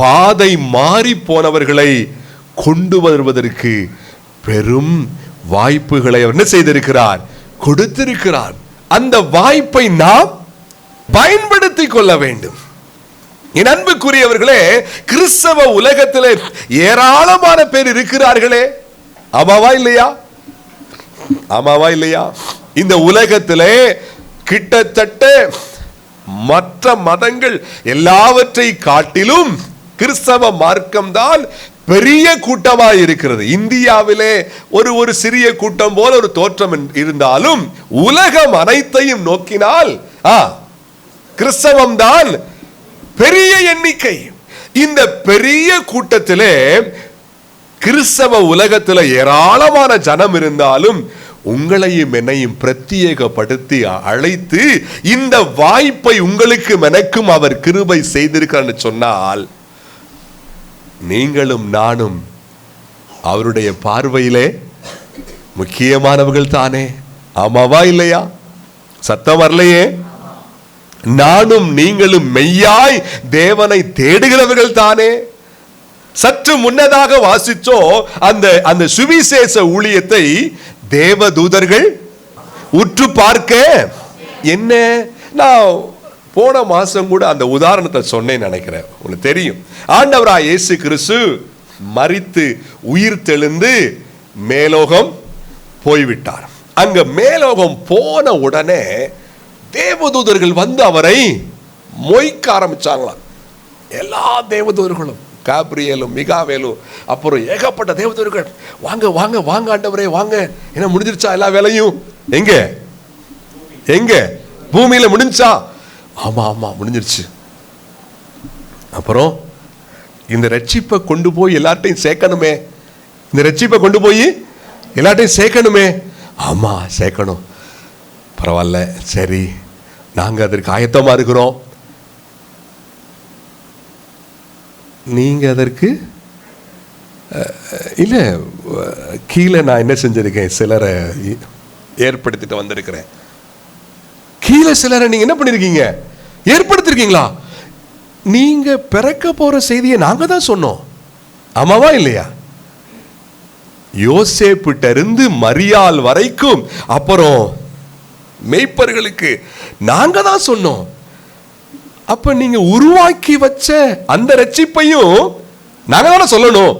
பாதை மாறி போனவர்களை கொண்டு வருவதற்கு பெரும் வாய்ப்புகளை அவர் என்ன செய்திருக்கிறார்? கொடுத்திருக்கிறார். அந்த வாய்ப்பை நாம் பயன்படுத்திக் கொள்ள வேண்டும். என் அன்புக்குரியவர்களே, கிறிஸ்தவ உலகத்திலே ஏராளமான பேர் இருக்கிறார்களே. ஆமாவா இல்லையா? ஆமாவா இல்லையா? இந்த உலகத்திலே கிட்டத்தட்ட மற்ற மதங்கள் எல்லாவற்றை காட்டிலும் கிறிஸ்தவ மார்க்கம்தான் பெரிய கூட்டமாக இருக்கிறது. இந்தியாவிலே ஒரு சிறிய கூட்டம் போல ஒரு தோற்றம் இருந்தாலும் உலகம் அனைத்தையும் நோக்கினால் கிறிஸ்தவம் தான் பெரிய எண்ணிக்கை. இந்த பெரிய கூட்டத்திலே கிறிஸ்தவ உலகத்தில் ஏராளமான ஜனம் இருந்தாலும் உங்களையும் என்னையும் பிரத்யேகப்படுத்தி அழைத்து இந்த வாய்ப்பை உங்களுக்கும் எனக்கும் அவர் கிருபை செய்திருக்கிறார் சொன்னால், நீங்களும் நானும் அவருடைய பார்வையிலே முக்கியமானவர்கள் தானே. ஆமாவா இல்லையா? சத்தம் வரலையே. நானும் நீங்களும் மெய்யாய் தேவனை தேடுகிறவர்கள் தானே. சற்று முன்னதாக வாசிச்சோ அந்த சுவிசேஷ ஊழியத்தை தேவ தூதர்கள் உற்று பார்க்க. என்ன, நான் போன மாசம் கூட அந்த உதாரணத்தை சொன்னேன் நினைக்கிறேன். உங்களுக்கு தெரியும், ஆண்டவராய் இயேசு கிறிஸ்து மரித்து உயிர் தெழுந்து மேலோகம் போய்விட்டார். அங்க மேலோகம் போன உடனே தேவதூதர்கள் வந்து அவரை மொய்க்க ஆரம்பிச்சாங்களாம். எல்லா தேவதூதர்களும், காப்ரியேலும் மிகாவேலும் அப்புறம் ஏகப்பட்ட தேவதூதர்கள், வாங்க வாங்க வாங்க ஆண்டவரே வாங்க, என்ன முடிஞ்சிருச்சா எல்லா வேலையும்? எங்க எங்க பூமியில முடிஞ்சா? ஆமா ஆமா முடிஞ்சிருச்சு. அப்புறம் இந்த ரட்சிப்பை கொண்டு போய் எல்லார்ட்டையும் சேர்க்கணுமே, இந்த ரட்சிப்பை கொண்டு போய் எல்லார்ட்டையும் சேர்க்கணுமே. ஆமா சேர்க்கணும். பரவாயில்ல, சரி, நாங்க அதற்கு ஆயத்தமா இருக்கிறோம். நீங்க அதற்கு இல்ல, கீழே நான் என்ன செஞ்சிருக்கேன், சிலரை ஏற்படுத்திட்டு வந்திருக்கிறேன். கீழே சிலரை நீங்க என்ன பண்ணிருக்கீங்க, ஏற்படுத்திருக்கீங்களா? நீங்க பிறக்க போற செய்தியை நாங்க தான் சொன்னோம். ஆமாவா இல்லையா? யோசேப்பிட்ட இருந்து மரியாள் வரைக்கும், அப்புறம் மேய்ப்பர்களுக்கு நாங்க தான் சொன்னோம். அப்ப நீங்க உருவாக்கி வச்ச அந்த ரட்சிப்பையும் நாங்க தானே சொல்லணும்.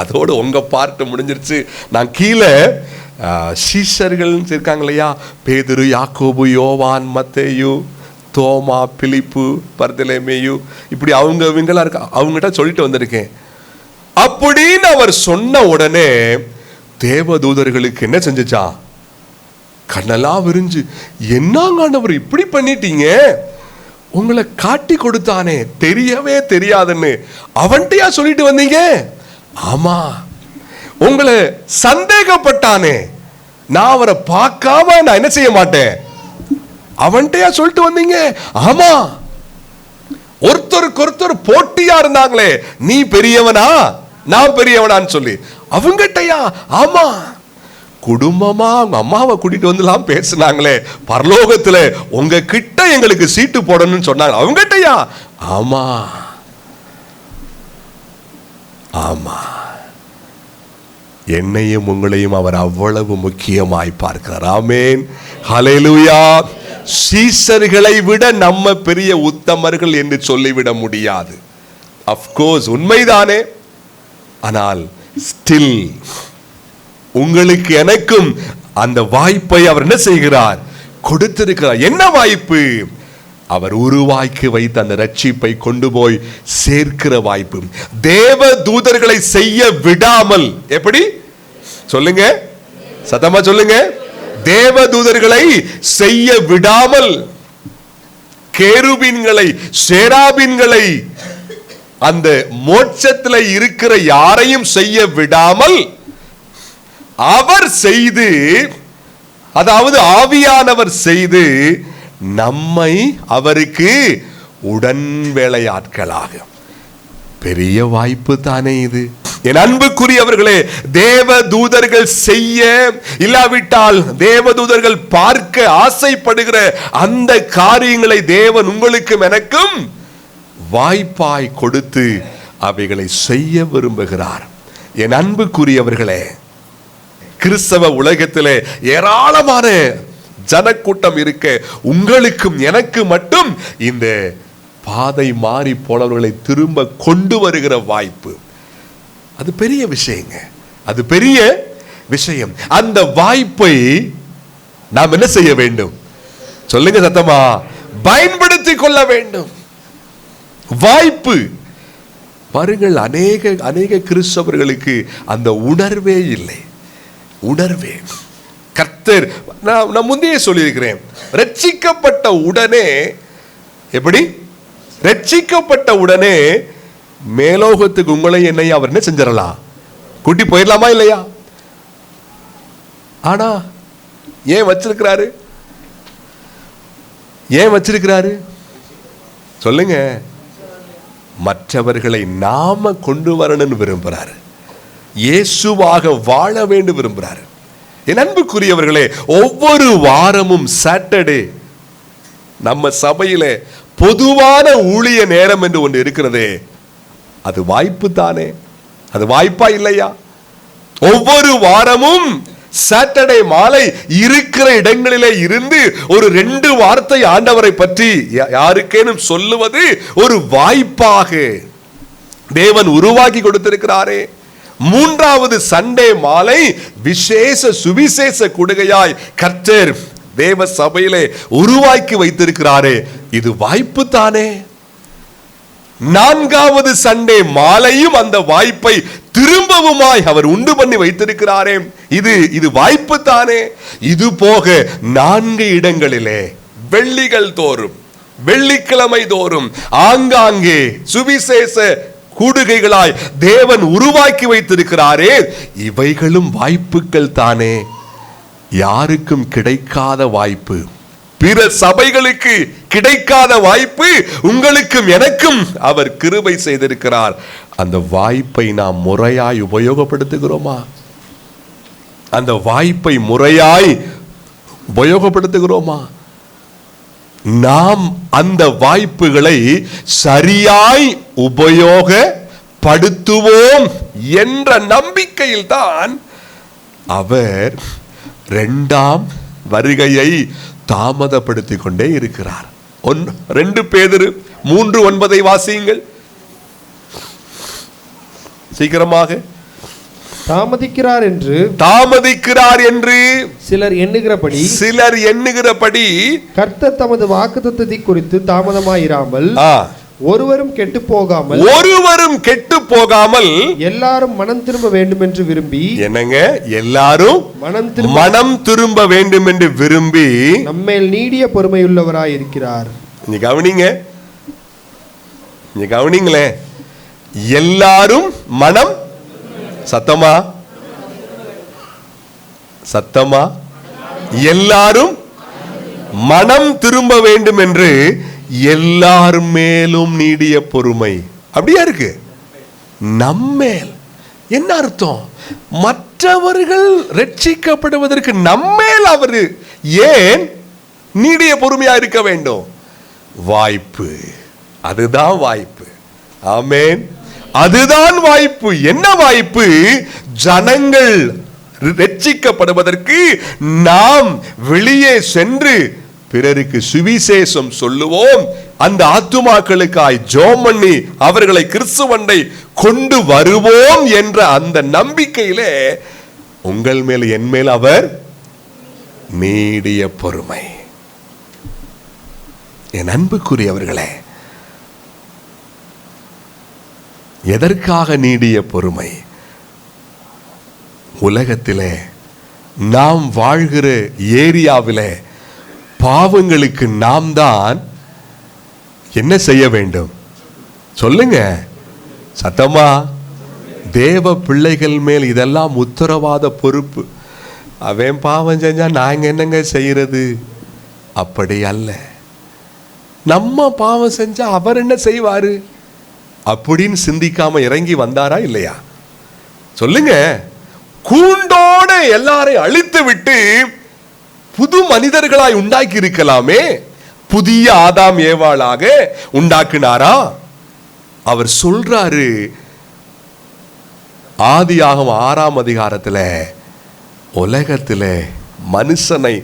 அதோடு உங்க பார்ட் முடிஞ்சிருச்சு. நான் கீழே சீஷர்கள் இருக்காங்க இல்லையா, பேதுரு, யாக்கோபு, யோவான், மத்தேயு, தோமா, பிலிப்பு, பர்தலேமேயு, இப்படி அவங்கெல்லாம் இருக்கா, அவங்ககிட்ட சொல்லிட்டு வந்திருக்கேன் அப்படின்னு அவர் சொன்ன உடனே தேவதூதர்களுக்கு என்ன செஞ்சுச்சா, கண்ணெல்லாம் விரிஞ்சு, என்னங்க இப்படி பண்ணிட்டீங்க, உங்களை காட்டி கொடுத்தானே, தெரியவே தெரியாதுன்னு அவன்கிட்டயா சொல்லிட்டு வந்தீங்க? ஆமா. உங்களை சந்தேகப்பட்டானே, நான் அவரை பார்க்காம நான் என்ன செய்ய மாட்டேன், அவன்கிட்டயா சொல்லிட்டு வந்தீங்க? ஆமா. ஒருத்தருக்கு ஒருத்தர் போட்டியா இருந்தாங்களே, நீ பெரியவனா நான் பெரியவனான்னு சொல்லி, அவங்ககிட்டயா? ஆமா. குடும்பமா அவங்க அம்மாவை கூட்டிட்டு வந்துலாம் பேசினாங்களே, பரலோகத்துல உங்க கிட்ட எங்களுக்கு சீட்டு போடணும்னு சொன்னாங்க, அவங்ககிட்டயா? ஆமா ஆமா. என்னையும் உங்களையும் அவர் அவ்வளவு முக்கியமாய் பார்க்கிறார். ஆமென், ஹல்லேலூயா. சீசர்களை விட நம்ம பெரிய உத்தமர்கள் என்று சொல்லிவிட முடியாது. அஃப்கோர்ஸ் உண்மைதானே. ஆனால் ஸ்டில் உங்களுக்கு எனக்கும் அந்த வாய்ப்பை அவர் என்ன செய்கிறார்? கொடுத்திருக்கிறார். என்ன வாய்ப்பு? அவர் உருவாக்கி வைத்த அந்த ரட்சிப்பை கொண்டு போய் சேர்க்கிற வாய்ப்பு. தேவ தூதர்களை செய்ய விடாமல், எப்படி சொல்லுங்க, சத்தமா சொல்லுங்க, தேவ தூதர்களை செய்ய விடாமல், கேருபீன்களை சேராபீன்களை அந்த மோட்சத்தில் இருக்கிற யாரையும் செய்ய விடாமல் அவர் செய்து, அதாவது ஆவியானவர் செய்து நம்மை அவருக்கு உடன் வேலையாட்களாக, பெரிய வாய்ப்பு தானே இது. என் அன்புக்குரியவர்களே, தேவ தூதர்கள் செய்ய இல்லாவிட்டால் தேவ தூதர்கள் பார்க்க ஆசைப்படுகிற அந்த காரியங்களை தேவன் உங்களுக்கும் எனக்கும் வாய்ப்பாய் கொடுத்து அவைகளை செய்ய விரும்புகிறார். என் அன்புக்குரியவர்களே, கிறிஸ்தவ உலகத்திலே ஏராளமான ஜனக்கூட்டம் இருக்க, உங்களுக்கும் எனக்கு மட்டும் இந்த பாதை மாறி போனவர்களை திரும்ப கொண்டு வருகிற வாய்ப்பு, அது பெரிய விஷயங்க. அது பெரிய விஷயம். அந்த வாய்ப்பை நாம் என்ன செய்ய வேண்டும்? சொல்லுங்க சத்தமா, பயன்படுத்திக் கொள்ள வேண்டும். வாய்ப்பு பாருங்கள், அநேக கிறிஸ்தவர்களுக்கு அந்த உணர்வே இல்லை. உணர்வே. கர்த்தர், நான் முந்தைய சொல்லியிருக்கிறேன், ரட்சிக்கப்பட்ட உடனே, எப்படி ரட்சிக்கப்பட்ட உடனே மேலோகத்துக்கு உங்களை என்னை அவர் என்ன செஞ்சிடலாம், கூட்டி போயிடலாமா இல்லையா? ஆனா ஏன் வச்சிருக்கிறாரு? ஏன் வச்சிருக்கிறாரு சொல்லுங்க? மற்றவர்களை நாம கொண்டு வரணும்னு விரும்புறாரு. இயேசுவாக வாழ வேண்டும் விரும்புறாரு. என் அன்புக்குரியவர்களே, ஒவ்வொரு வாரமும் சாட்டர்டே நம்ம சபையில பொதுவான ஊழிய நேரம் என்று ஒன்று இருக்கிறதே, அது வாய்ப்பு தானே? அது வாய்ப்பா இல்லையா? ஒவ்வொரு வாரமும் சாட்டர்டே மாலை இருக்கிற இடங்களிலே இருந்து ஒரு 2 வார்த்தை ஆண்டவரை பற்றி யாருக்கேனும் சொல்லுவது ஒரு வாய்ப்பாக தேவன் உருவாக்கி கொடுத்திருக்கிறாரே. 3வது சண்டே மாலை விசேஷ சுவிசேஷ கூடுகையாய் கர்த்தர் தேவ சபையிலே உருவாக்கி வைத்திருக்கிறாரே, இது வாய்ப்பு தானே? 4வது சண்டே மாலையும் அந்த வாய்ப்பை திரும்பவுமாய் அவர் உண்டு பண்ணி வைத்திருக்கிறாரே, இது வாய்ப்பு தானே? இது போக 4 இடங்களிலே வெள்ளிகள் தோறும், வெள்ளிக்கிழமை தோறும் ஆங்காங்கே சுவிசேஷ கூடுகைகளாய் தேவன் உருவாக்கி வைத்திருக்கிறாரே, இவைகளும் வாய்ப்புகள் தானே? யாருக்கும் கிடைக்காத வாய்ப்பு, பிற சபைகளுக்கு கிடைக்காத வாய்ப்பு உங்களுக்கும் எனக்கும் அவர் கிருபை செய்திருக்கிறார். அந்த வாய்ப்பை நாம் முறையாய் உபயோகப்படுத்துகிறோமா? அந்த வாய்ப்பை முறையாய் உபயோகப்படுத்துகிறோமா? நாம் அந்த வாய்ப்புகளை சரியாய் உபயோகப்படுத்துவோம் என்ற நம்பிக்கையில் தான் அவர் 2ஆம் வருகையை தாமதப்படுத்திக் கொண்டே இருக்கிறார். 2 பேதுரு 3:9 வாசியுங்கள் சீக்கிரமாக. தாமதிக்கிறார் என்று சிலர் எண்ணுகிறபடி கர்த்தர் தமது வாக்குத்தத்தத்தை குறித்து தாமதமாயிராமல் ஒருவரும் கெட்டு போகாமல் எல்லாரும் மனம் திரும்ப வேண்டும் என்று விரும்பி, என்னங்க, எல்லாரும் மனம் திரும்ப வேண்டும் என்று விரும்பி நம்மேல் நீடிய பொறுமையுள்ளவராய் இருக்கிறார். நீ கவனிங்களே, எல்லாரும் மனம், சத்தமா எல்லாரும் மனம் திரும்ப வேண்டும் என்று எல்லாரும் மேலும் நீடிய பொறுமை. அப்படியா இருக்கு? நம்மேல். என்ன அர்த்தம்? மற்றவர்கள் ரட்சிக்கப்படுவதற்கு நம்மேல் அவர் ஏன் நீடிய பொறுமையா இருக்க வேண்டும்? வாய்ப்பு, அதுதான் வாய்ப்பு. ஆமென். அதுதான் வாய்ப்பு. என்ன வாய்ப்பு? ஜனங்கள் ரட்சிக்கப்படுவதற்கு நாம் வெளியே சென்று பிறருக்கு சுவிசேஷம் சொல்லுவோம், அந்த ஆத்துமாக்களுக்காய் ஜெபம் பண்ணி அவர்களை கிறிஸ்துவண்டை கொண்டு வருவோம் என்ற அந்த நம்பிக்கையிலே உங்கள் மேல் என் மேல் அவர் நீடிய பொறுமை. என் அன்புக்குரியவர்களே, எதற்காக நீடிய பொறுமை? உலகத்திலே நாம் வாழ்கிற ஏரியாவிலே பாவங்களுக்கு நாம் தான் என்ன செய்ய வேண்டும்? சொல்லுங்க சத்தமா. தேவ பிள்ளைகள் மேல் இதெல்லாம் உத்தரவாத பொறுப்பு. அவன் பாவம் செஞ்சா நாங்க என்னங்க செய்யறது? அப்படி அல்ல. நம்ம பாவம் செஞ்சா அவர் என்ன செய்வாரு அப்படின்னு சிந்திக்காம இறங்கி வந்தாரா இல்லையா? சொல்லுங்க. கூண்டோட எல்லாரையும் அழித்து விட்டு புது மனிதர்களாய் உண்டாக்கி இருக்கலாமே. புதிய ஆதாம் ஏவாளாக உண்டாக்கினாரா? அவர் சொல்றாரு ஆதியாகமம் 6ஆம் அதிகாரத்தில், உலகத்தில் மனுஷனை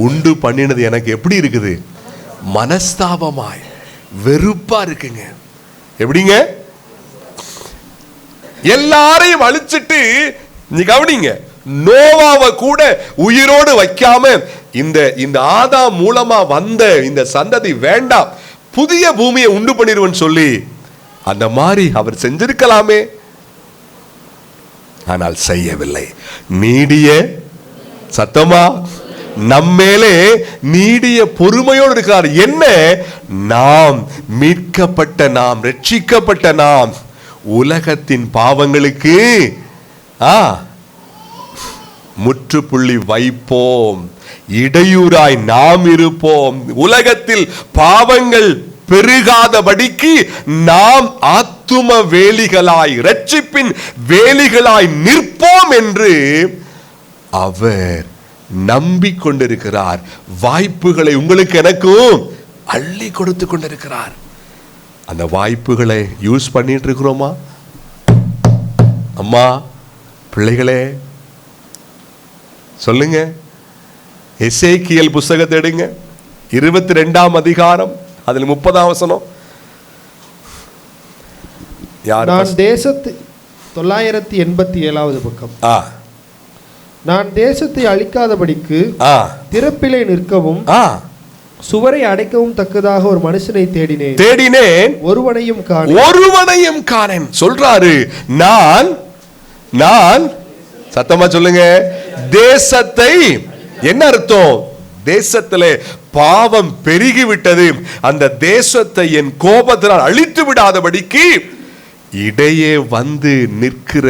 உண்டு பண்ணினது எனக்கு எப்படி இருக்குது? மனஸ்தாபமாய் வெறுப்பா இருக்குங்க. எப்படிங்க? எல்லாரையும் அழிச்சிட்டு, நீ கவனிங்க, நோவாவை கூட உயிரோடு வைக்காம இந்த ஆதாம் மூலமா வந்த இந்த சந்ததி வேண்டாம், புதிய பூமியை உண்டு பண்ணிடுவன் சொல்லி அந்த மாதிரி அவர் செஞ்சிருக்கலாமே. ஆனால் செய்யவில்லை. நீடிய சத்தமா நம்மேலே நீடிய பொறுமையோடு இருக்கிறார். என்ன? நாம் மீட்கப்பட்ட நாம், ரட்சிக்கப்பட்ட நாம் உலகத்தின் பாவங்களுக்கு முற்றுப்புள்ளி வைப்போம், இடையூறாய் நாம் இருப்போம், உலகத்தில் பாவங்கள் பெருகாதபடிக்கு நாம் ஆத்தும வேலிகளாய், ரட்சிப்பின் வேலிகளாய் நிற்போம் என்று அவர் நம்பிக்கொண்டிருக்கிறார். வாய்ப்புகளை உங்களுக்கு எனக்கும் அள்ளி கொடுத்து கொண்டிருக்கிறார். அந்த வாய்ப்புகளை யூஸ் பண்ணிட்டு இருக்கிறோமா? அம்மா பிள்ளைகளே சொல்லுங்க. எசேக்கியேல் புத்தகத்தை எடுங்க, 22ஆம் அதிகாரம், அதில் 30ஆம் வசனம். நான் தேசத்தை 987வது பக்கம். நான் தேசத்தை அழிக்காதபடிக்கு திறப்பிலே நிற்கவும் சுவரை அடைக்கவும் தக்கதாக ஒரு மனுஷனை தேடினேன், ஒருவனையும் காணேன் சொல்றாரு. நான் சத்தமா சொல்லுங்க. தேசத்தை, என்ன அர்த்தம்? தேசத்திலே பாவம் பெருகிவிட்டது, அந்த தேசத்தை என் கோபத்தினால் அழித்து விடாதபடிக்கு இடையே வந்து நிற்கிற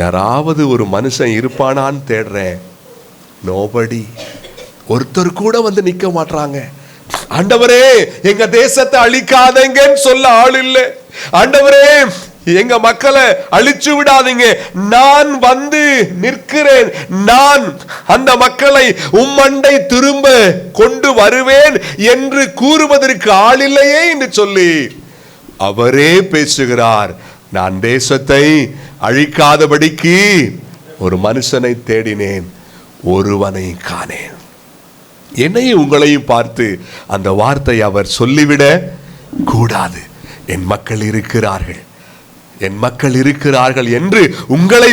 யாராவது ஒரு மனுஷன் இருப்பானான்னு தேடுறேன். நோபடி. ஒருத்தர் கூட வந்து நிக்க மாட்டாங்க. ஆண்டவரே எங்க தேசத்தை அழிக்காதீங்கன்னு சொல்ல ஆள் இல்லை. ஆண்டவரே எங்க மக்களை அழிச்சு விடாதீங்க, நான் வந்து நிற்கிறேன், நான் அந்த மக்களை உம்மண்டை திரும்ப கொண்டு வருவேன் என்று கூறுவதற்கு ஆள் இல்லையே என்று சொல்லி அவரே பேசுகிறார். நான் தேசத்தை அழிக்காதபடிக்கு ஒரு மனுஷனை தேடினேன், ஒருவனை காணேன். என்னையும் உங்களையும் பார்த்து அந்த வார்த்தை அவர் சொல்லிவிட கூடாது. என் மக்கள் இருக்கிறார்கள், என் மக்கள் இருக்கிறார்கள் என்று உங்களை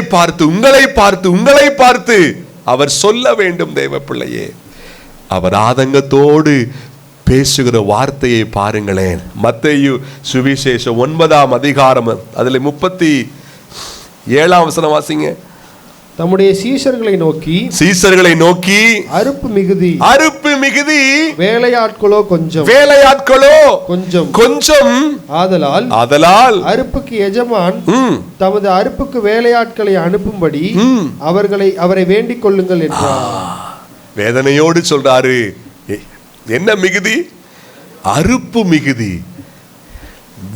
பார்த்து அவர் சொல்ல வேண்டும். தேவ பிள்ளையே, அவர் ஆதங்கத்தோடு பேசுகிற வார்த்தையை பாருங்களேன். மத்தேயு சுவிசேஷம் 9ஆம் அதிகாரம், அதில் 37ஆம் வசனம் வாசிங்க. தம்முடைய சீஷர்களை நோக்கி அறுப்பு மிகுதி, வேலையாட்களோ கொஞ்சம். ஆதலால் அறுப்புக்கு எஜமான் தமது அறுப்புக்கு வேலையாட்களை அனுப்பும்படி அவரை வேண்டிக் கொள்ளுங்கள் என்றார். வேதனையோடு சொல்றாரு. என்ன மிகுதி? அறுப்பு மிகுதி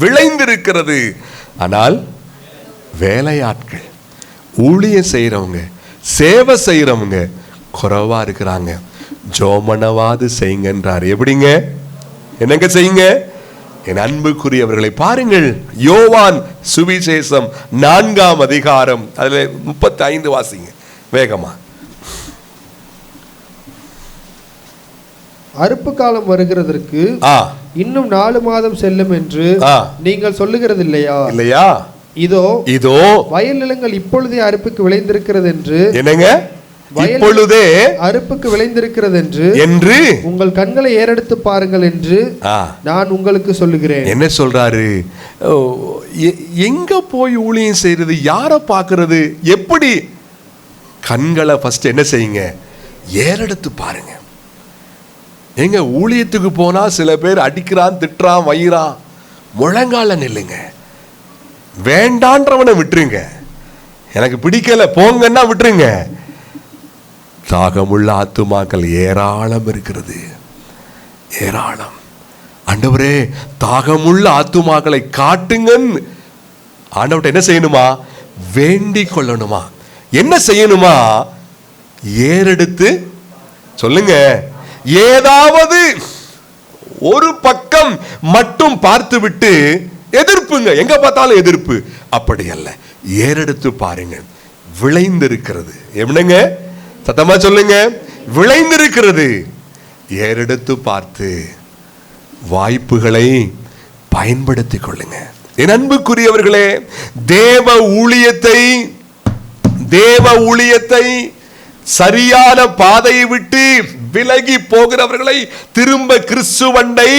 விளைந்திருக்கிறது. ஆனால் வேலையாட்கள், ஊழியம் செய்யறவங்க, சேவை செய்யறவங்க குறைவா இருக்கிறாங்க. ஜோமனவாது செய்யுங்கன்றார். எப்படிங்க? என்னங்க செய்யுங்க? என் அன்புக்குரியவர்களை பாருங்கள், யோவான் சுவிசேஷம் 4ஆம் அதிகாரம், அதுல 35 வாசிங்க வேகமா. அறுப்பு காலம் வருகிறதற்கு இன்னும் 4 மாதம் செல்லும் என்று நீங்கள் சொல்லுகிறது இல்லையா? இதோ வயல் நிலங்கள் இப்பொழுதே அறுப்புக்கு விளைந்திருக்கிறது என்று. என்னங்க? இப்பொழுதே அறுப்புக்கு விளைந்திருக்கிறது என்று உங்கள் கண்களை ஏறெடுத்து பாருங்கள் என்று நான் உங்களுக்கு சொல்லுகிறேன். என்ன சொல்றாரு? எங்க போய் ஊழியம் செய்யறது? யார பாக்குறது? எப்படி? கண்களை ஃபர்ஸ்ட் என்ன செய்யுங்க? ஏறெடுத்து பாருங்க. எங்க ஊழியத்துக்கு போனா சில பேர் அடிக்கிறான், திட்டுறான், வயிறான். முழங்கால நில்லுங்க. வேண்டான்றவனை விட்டுருங்க. எனக்கு பிடிக்கல போங்கன்னா விட்டுருங்க. தாகமுள்ள ஆத்துமாக்கள் ஏராளம் இருக்கிறது, ஏராளம். ஆண்டவரே, தாகமுள்ள ஆத்துமாக்களை காட்டுங்கன்னு ஆண்டவர்கிட்ட என்ன செய்யணுமா? வேண்டிக் கொள்ளணுமா? என்ன செய்யணுமா? ஏறெடுத்து சொல்லுங்க. ஏதாவது ஒரு பக்கம் மட்டும் பார்த்து விட்டு எதிர்ப்புங்க, எங்க பார்த்தாலும் எதிர்ப்பு. அப்படி அல்ல, ஏறெடுத்து பாருங்க. விளைந்திருக்கிறது. என்னங்க? சத்தமா சொல்லுங்க. விளைந்திருக்கிறது. ஏறெடுத்து பார்த்து வாய்ப்புகளை பயன்படுத்திக் கொள்ளுங்க. என் அன்புக்குரியவர்களே, தேவ ஊழியத்தை சரியான பாதையை விட்டு விலகி போகிறவர்களை திரும்ப கிறிஸ்துவண்டை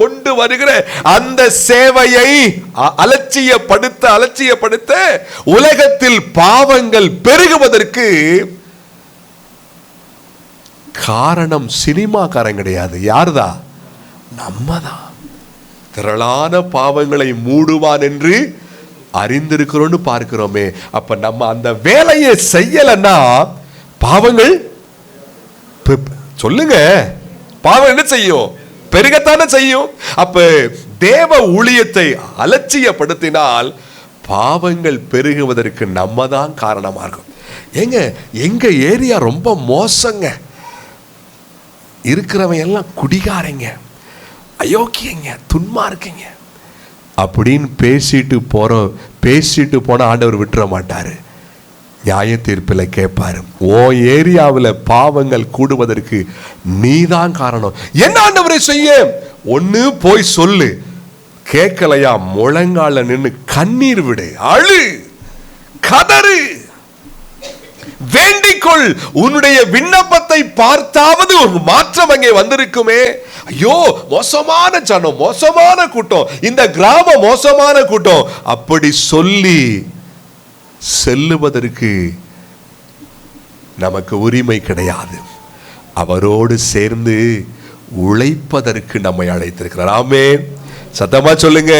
கொண்டு வருகிற அந்த சேவையை அலட்சியப்படுத்த உலகத்தில் பாவங்கள் பெருகுவதற்கு காரணம் சினிமாக்காரன் கிடையாது. யார்தான்? நம்மதான். திரளான பாவங்களை மூடுவான் என்று அறிந்திருக்கிறோம்னு பார்க்கிறோமே. அப்ப நம்ம அந்த வேலையை செய்யலன்னா பாவங்கள் சொல்லுங்க, பாவம் என்ன செய்யும்? பெருகத்தானே செய்யும். அப்ப தேவ ஊழியத்தை அலட்சியப்படுத்தினால் பாவங்கள் பெருகுவதற்கு நம்ம தான் காரணமா இருக்கும். எங்க ஏரியா ரொம்ப மோசங்க, இருக்கிறவங்க எல்லாம் குடிகாரங்க, அயோக்கியங்க, துன்மார்க்கங்க அப்படின்னு பேசிட்டு போன ஆண்டவர் விட்டுற மாட்டாரு. நியாய தீர்ப்பில் கேட்பாரு. ஓ ஏரியாவில் பாவங்கள் கூடுவதற்கு நீதான் காரணம். என்ன ஆண்டவரை செய்ய? ஒண்ணு போய் சொல்லு, கேட்கலையா முழங்கால நின்று கண்ணீர் விடு, அழு, கதறு, வேண்டிக்கொள். உன்னுடைய விண்ணப்பத்தை பார்த்தாவது ஒரு மாற்றம் அங்கே வந்திருக்குமே. ஐயோ மோசமான ஜனம், மோசமான கூட்டம், இந்த கிராமம் மோசமான கூட்டம், அப்படி சொல்லி செல்லுவதற்கு நமக்கு உரிமை கிடையாது. அவரோடு சேர்ந்து உழைப்பதற்கு நம்மை அழைத்திருக்கிறார். ஆமென். சத்தமா சொல்லுங்க.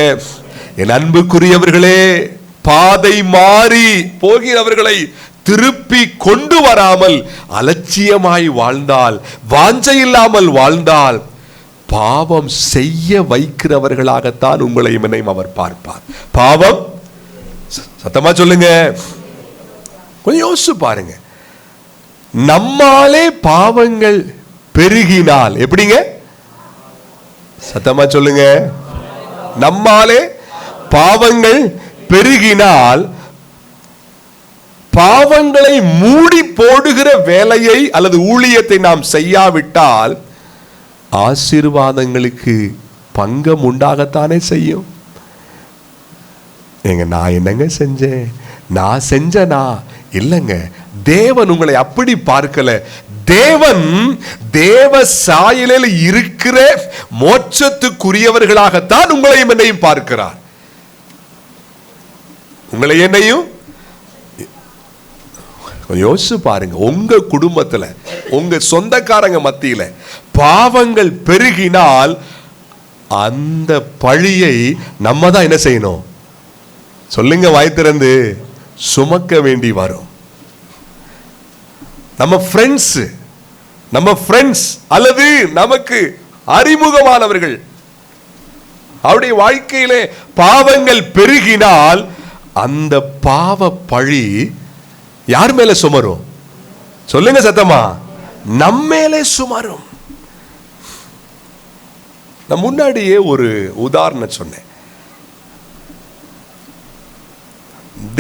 என் அன்புக்குரியவர்களே, பாதை மாறி போகிறவர்களை திருப்பி கொண்டு வராமல் அலட்சியமாய் வாழ்ந்தால், வாஞ்சை இல்லாமல் வாழ்ந்தால், பாவம் செய்ய வைக்கிறவர்களாகத்தான் உங்களையும் என்னையும் அவர் பார்ப்பார். பாவம், சத்தமா சொல்லுங்க, கொஞ்சம் யோசிச்சு பாருங்க. நம்மாலே பாவங்கள் பெருகினால் எப்படிங்க? சத்தமா சொல்லுங்க. நம்மாலே பாவங்கள் பெருகினால் பாவங்களை மூடி போடுகிற வேலையை அல்லது ஊழியத்தை நாம் செய்யாவிட்டால் ஆசீர்வாதங்களுக்கு பங்கம் உண்டாகத்தானே செய்யும். நான் என்னங்க செஞ்சேன்? நான் செஞ்சனா? இல்லைங்க. தேவன் உங்களை அப்படி பார்க்கல. தேவன் தேவ சாயலில் இருக்கிற மோட்சத்துக்குரியவர்களாகத்தான் உங்களையும் என்னையும் பார்க்கிறார். உங்களை என்னையும் யோசிச்சு பாருங்க. உங்க குடும்பத்துல, உங்க சொந்தக்காரங்க மத்தியில பாவங்கள் பெருகினால் அந்த பழியை நம்ம தான் என்ன செய்யணும்? சொல்லுங்க, வாய் திறந்து. சுமக்க வேண்டி வரும். நம்ம ஃப்ரெண்ட்ஸ் அல்லது நமக்கு அறிமுகமானவர்கள் அவருடைய வாழ்க்கையிலே பாவங்கள் பெருகினால் அந்த பாவ பழி யார் மேல சுமரும்? சொல்லுங்க சத்தமா. நம்மேலே சுமரும். நான் முன்னாடியே ஒரு உதாரணம் சொன்னேன்.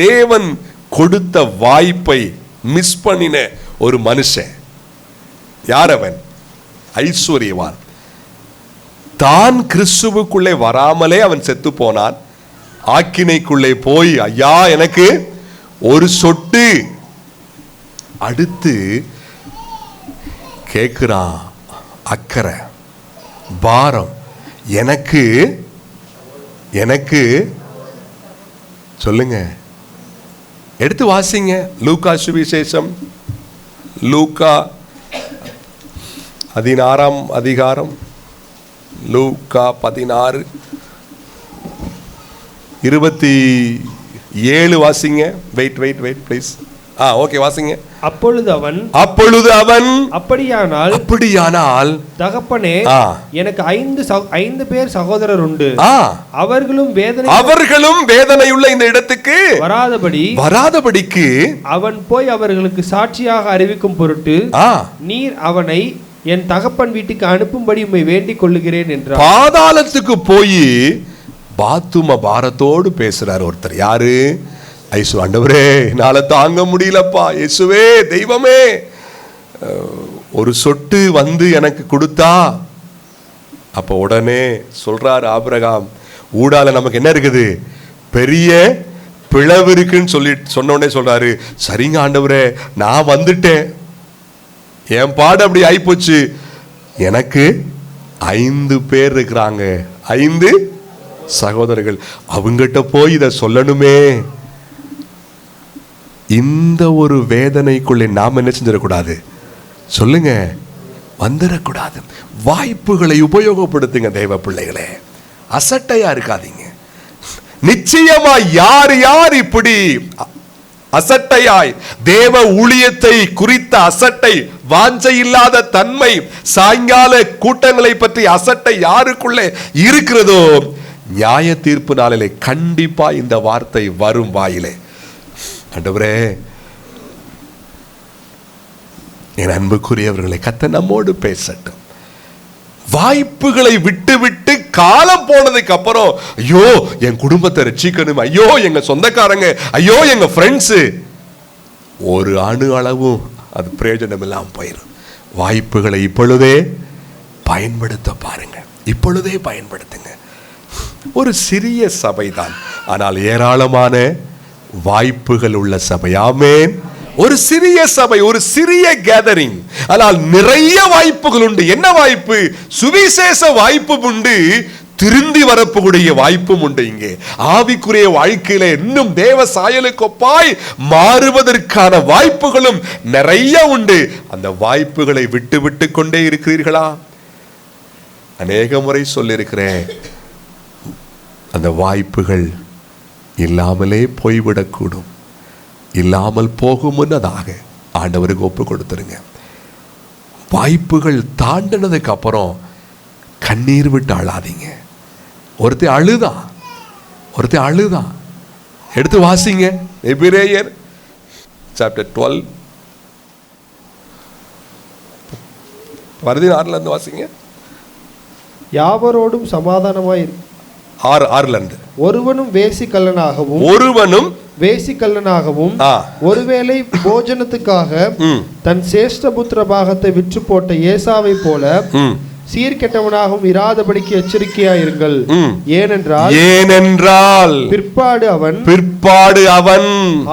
தேவன் கொடுத்த வாய்ப்பை மிஸ் பண்ணின ஒரு மனுஷன். யார் அவன்? ஐஸ்வர்யவான். தான் கிறிஸ்துவுக்குள்ளே வராமலே அவன் செத்து போனான். ஆக்கினைக்குள்ளே போய், ஐயா எனக்கு ஒரு சொட்டு, அடுத்து கேட்கிறான் அக்கறை பாரம், எனக்கு எனக்கு சொல்லுங்க, எடுத்து வாசிங்க லூக்கா சுவிசேஷம், லூக்கா 16ஆம் அதிகாரம், லூக்கா 16:27 வாசிங்க. Wait please. ஓகே, வாசிங்க. அப்பொழுது அவன் அப்படியானால் தகப்பனே, எனக்கு 5 பேர் சகோதரர் உண்டு. அவர்களும் வேதனையுள்ள இந்த இடத்துக்கு வராதபடிக்கு அவன் போய் அவர்களுக்கு சாட்சியாக அறிவிக்கும் பொருட்டு நீர் அவனை என் தகப்பன் வீட்டுக்கு அனுப்பும்படி உம்மை வேண்டிக் கொள்ளுகிறேன் என்றார். பாதாளத்துக்கு போய் பாத்தும பாரத்தோடு பேசுறார் ஒருத்தர். யாரு? ஐசு. ஆண்டவரே, என்னால தாங்க முடியலப்பா, இயேசுவே தெய்வமே, ஒரு சொட்டு வந்து எனக்கு கொடுத்தா. அப்ப உடனே சொல்றாரு ஆபிரகாம், ஊடால நமக்கு என்ன இருக்குது? பெரிய பிளவு இருக்குன்னு சொன்ன உடனே சொல்றாரு, சரிங்க ஆண்டவரே, நான் வந்துட்டேன், என் பாடு அப்படி ஆயிப்போச்சு. எனக்கு 5 பேர் இருக்கிறாங்க, 5 சகோதரர்கள், அவங்கிட்ட போய் இதை சொல்லணுமே. இந்த ஒரு வேதனைக்குள்ளே நாம் என்ன செஞ்சிடக்கூடாது? சொல்லுங்க, வந்துடக்கூடாது. வாய்ப்புகளை உபயோகப்படுத்துங்க தேவ பிள்ளைகளே, அசட்டையா இருக்காதீங்க. நிச்சயமா யார் இப்படி அசட்டையாய் தேவ ஊழியத்தை குறித்த அசட்டை, வாஞ்சை இல்லாத தன்மை, சாயங்கால கூட்டங்களை பற்றி அசட்டை யாருக்குள்ளே இருக்கிறதோ, நியாய தீர்ப்பு நாளிலே கண்டிப்பா இந்த வார்த்தை வரும் வாயிலே. ஆண்டவரே, என் அன்புக்குரியவர்களை, கர்த்தர் நம்மோடு பேசட்டும். வாய்ப்புகளை விட்டு காலம் போனதுக்கு அப்புறம், ஐயோ என் குடும்பத்தை ரட்சிக்கணும், ஐயோ எங்க சொந்தக்காரங்க, ஐயோ எங்க ஃப்ரெண்ட்ஸ், ஒரு அணு அளவும் அது பிரயோஜனம் இல்லாம போயிடும். வாய்ப்புகளை இப்பொழுதே பயன்படுத்த பாருங்க, இப்பொழுதே பயன்படுத்துங்க. ஒரு சிறிய சபைதான், ஆனால் ஏராளமான வாய்ப்புகள் உள்ள சபை. ஆமென். ஒரு சிறிய சபை, ஒரு சிறிய கேதரிங், ஆனால் நிறைய வாய்ப்புகள் உண்டு. என்ன வாய்ப்பு? சுவிசேஷ வாய்ப்பு உண்டு, திருந்தி வரக்கூடிய வாய்ப்பும் உண்டு. இங்கே ஆவிக்குரிய வாழ்க்கையில இன்னும் தேவ சாயலுக்கொப்பாய் மாறுவதற்கான வாய்ப்புகளும் நிறைய உண்டு. அந்த வாய்ப்புகளை விட்டு கொண்டே இருக்கிறீர்களா? அநேக முறை சொல்லியிருக்கிறேன், அந்த வாய்ப்புகள் இல்லாமலே போய்விடக்கூடும். இல்லாமல் போகும் முன்னதாக ஆண்டவருக்கு ஒப்பு கொடுத்துருங்க. வாய்ப்புகள் தாண்டினதுக்கு அப்புறம் கண்ணீர் விட்டு அழாதீங்க. ஒருத்தர் அழுதான். எடுத்து வாசிங்க எபிரேயர் சாப்டர் 12 16 இருந்து வாசிங்க. யாவரோடும் சமாதானமாய் 6 இருந்து. ஒருவனும் வேசிக்கல்லனாகவும் ஒருவேளை போஜனத்துக்காக தன் சேஷ்ட புத்திர பாகத்தை விற்று போட்ட ஏசாவை போல சீர்கெட்டவனாகவும் இராதபடிக்கு எச்சரிக்கையாயிருங்கள். ஏனென்றால் பிற்பாடு அவன்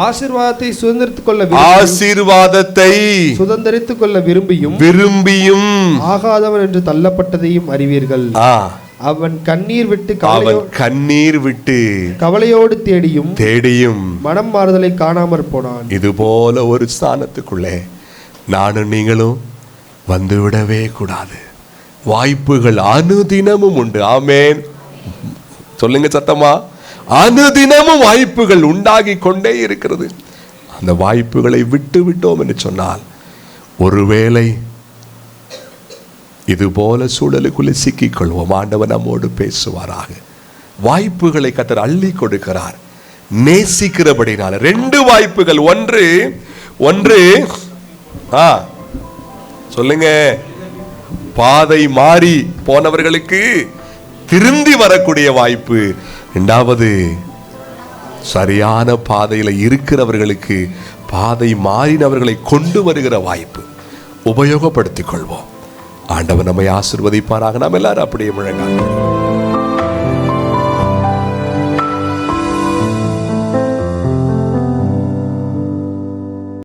ஆசீர்வாதத்தை சுதந்தரித்துக் கொள்ள விரும்பியும் ஆகாதவன் என்று தள்ளப்பட்டதையும் அறிவீர்கள். அவன் கண்ணீர் விட்டு கவலையோடு தேடியும் மனம் மாறுதலை காணாமற் போனான். இது போல ஒரு ஸ்தானத்துக்குள்ளே நானும் நீங்களும் வந்துவிடவே கூடாது. வாய்ப்புகள் அனுதினமும் உண்டு. ஆமென். சொல்லுங்க சத்தமா. அனுதினமும் வாய்ப்புகள் உண்டாகி கொண்டே இருக்கிறது. அந்த வாய்ப்புகளை விட்டோம் என்று சொன்னால், ஒருவேளை இது போல சூழலுக்குள்ளே சிக்கிக்கொள்வோம். ஆண்டவர் நம்மோடு பேசுவாராக. வாய்ப்புகளை கர்த்தர் அள்ளி கொடுக்கிறார் நேசிக்கிறபடினால. 2 வாய்ப்புகள். ஒன்று சொல்லுங்க, பாதை மாறி போனவர்களுக்கு திருந்தி வரக்கூடிய வாய்ப்பு. இரண்டாவது, சரியான பாதையில இருக்கிறவர்களுக்கு பாதை மாறினவர்களை கொண்டு வருகிற வாய்ப்பு. உபயோகப்படுத்திக் கொள்வோம். ஆண்டவர் நம்மை ஆசீர்வதிப்பாராக. நாம் எல்லாரும் அப்படியே முழங்கால்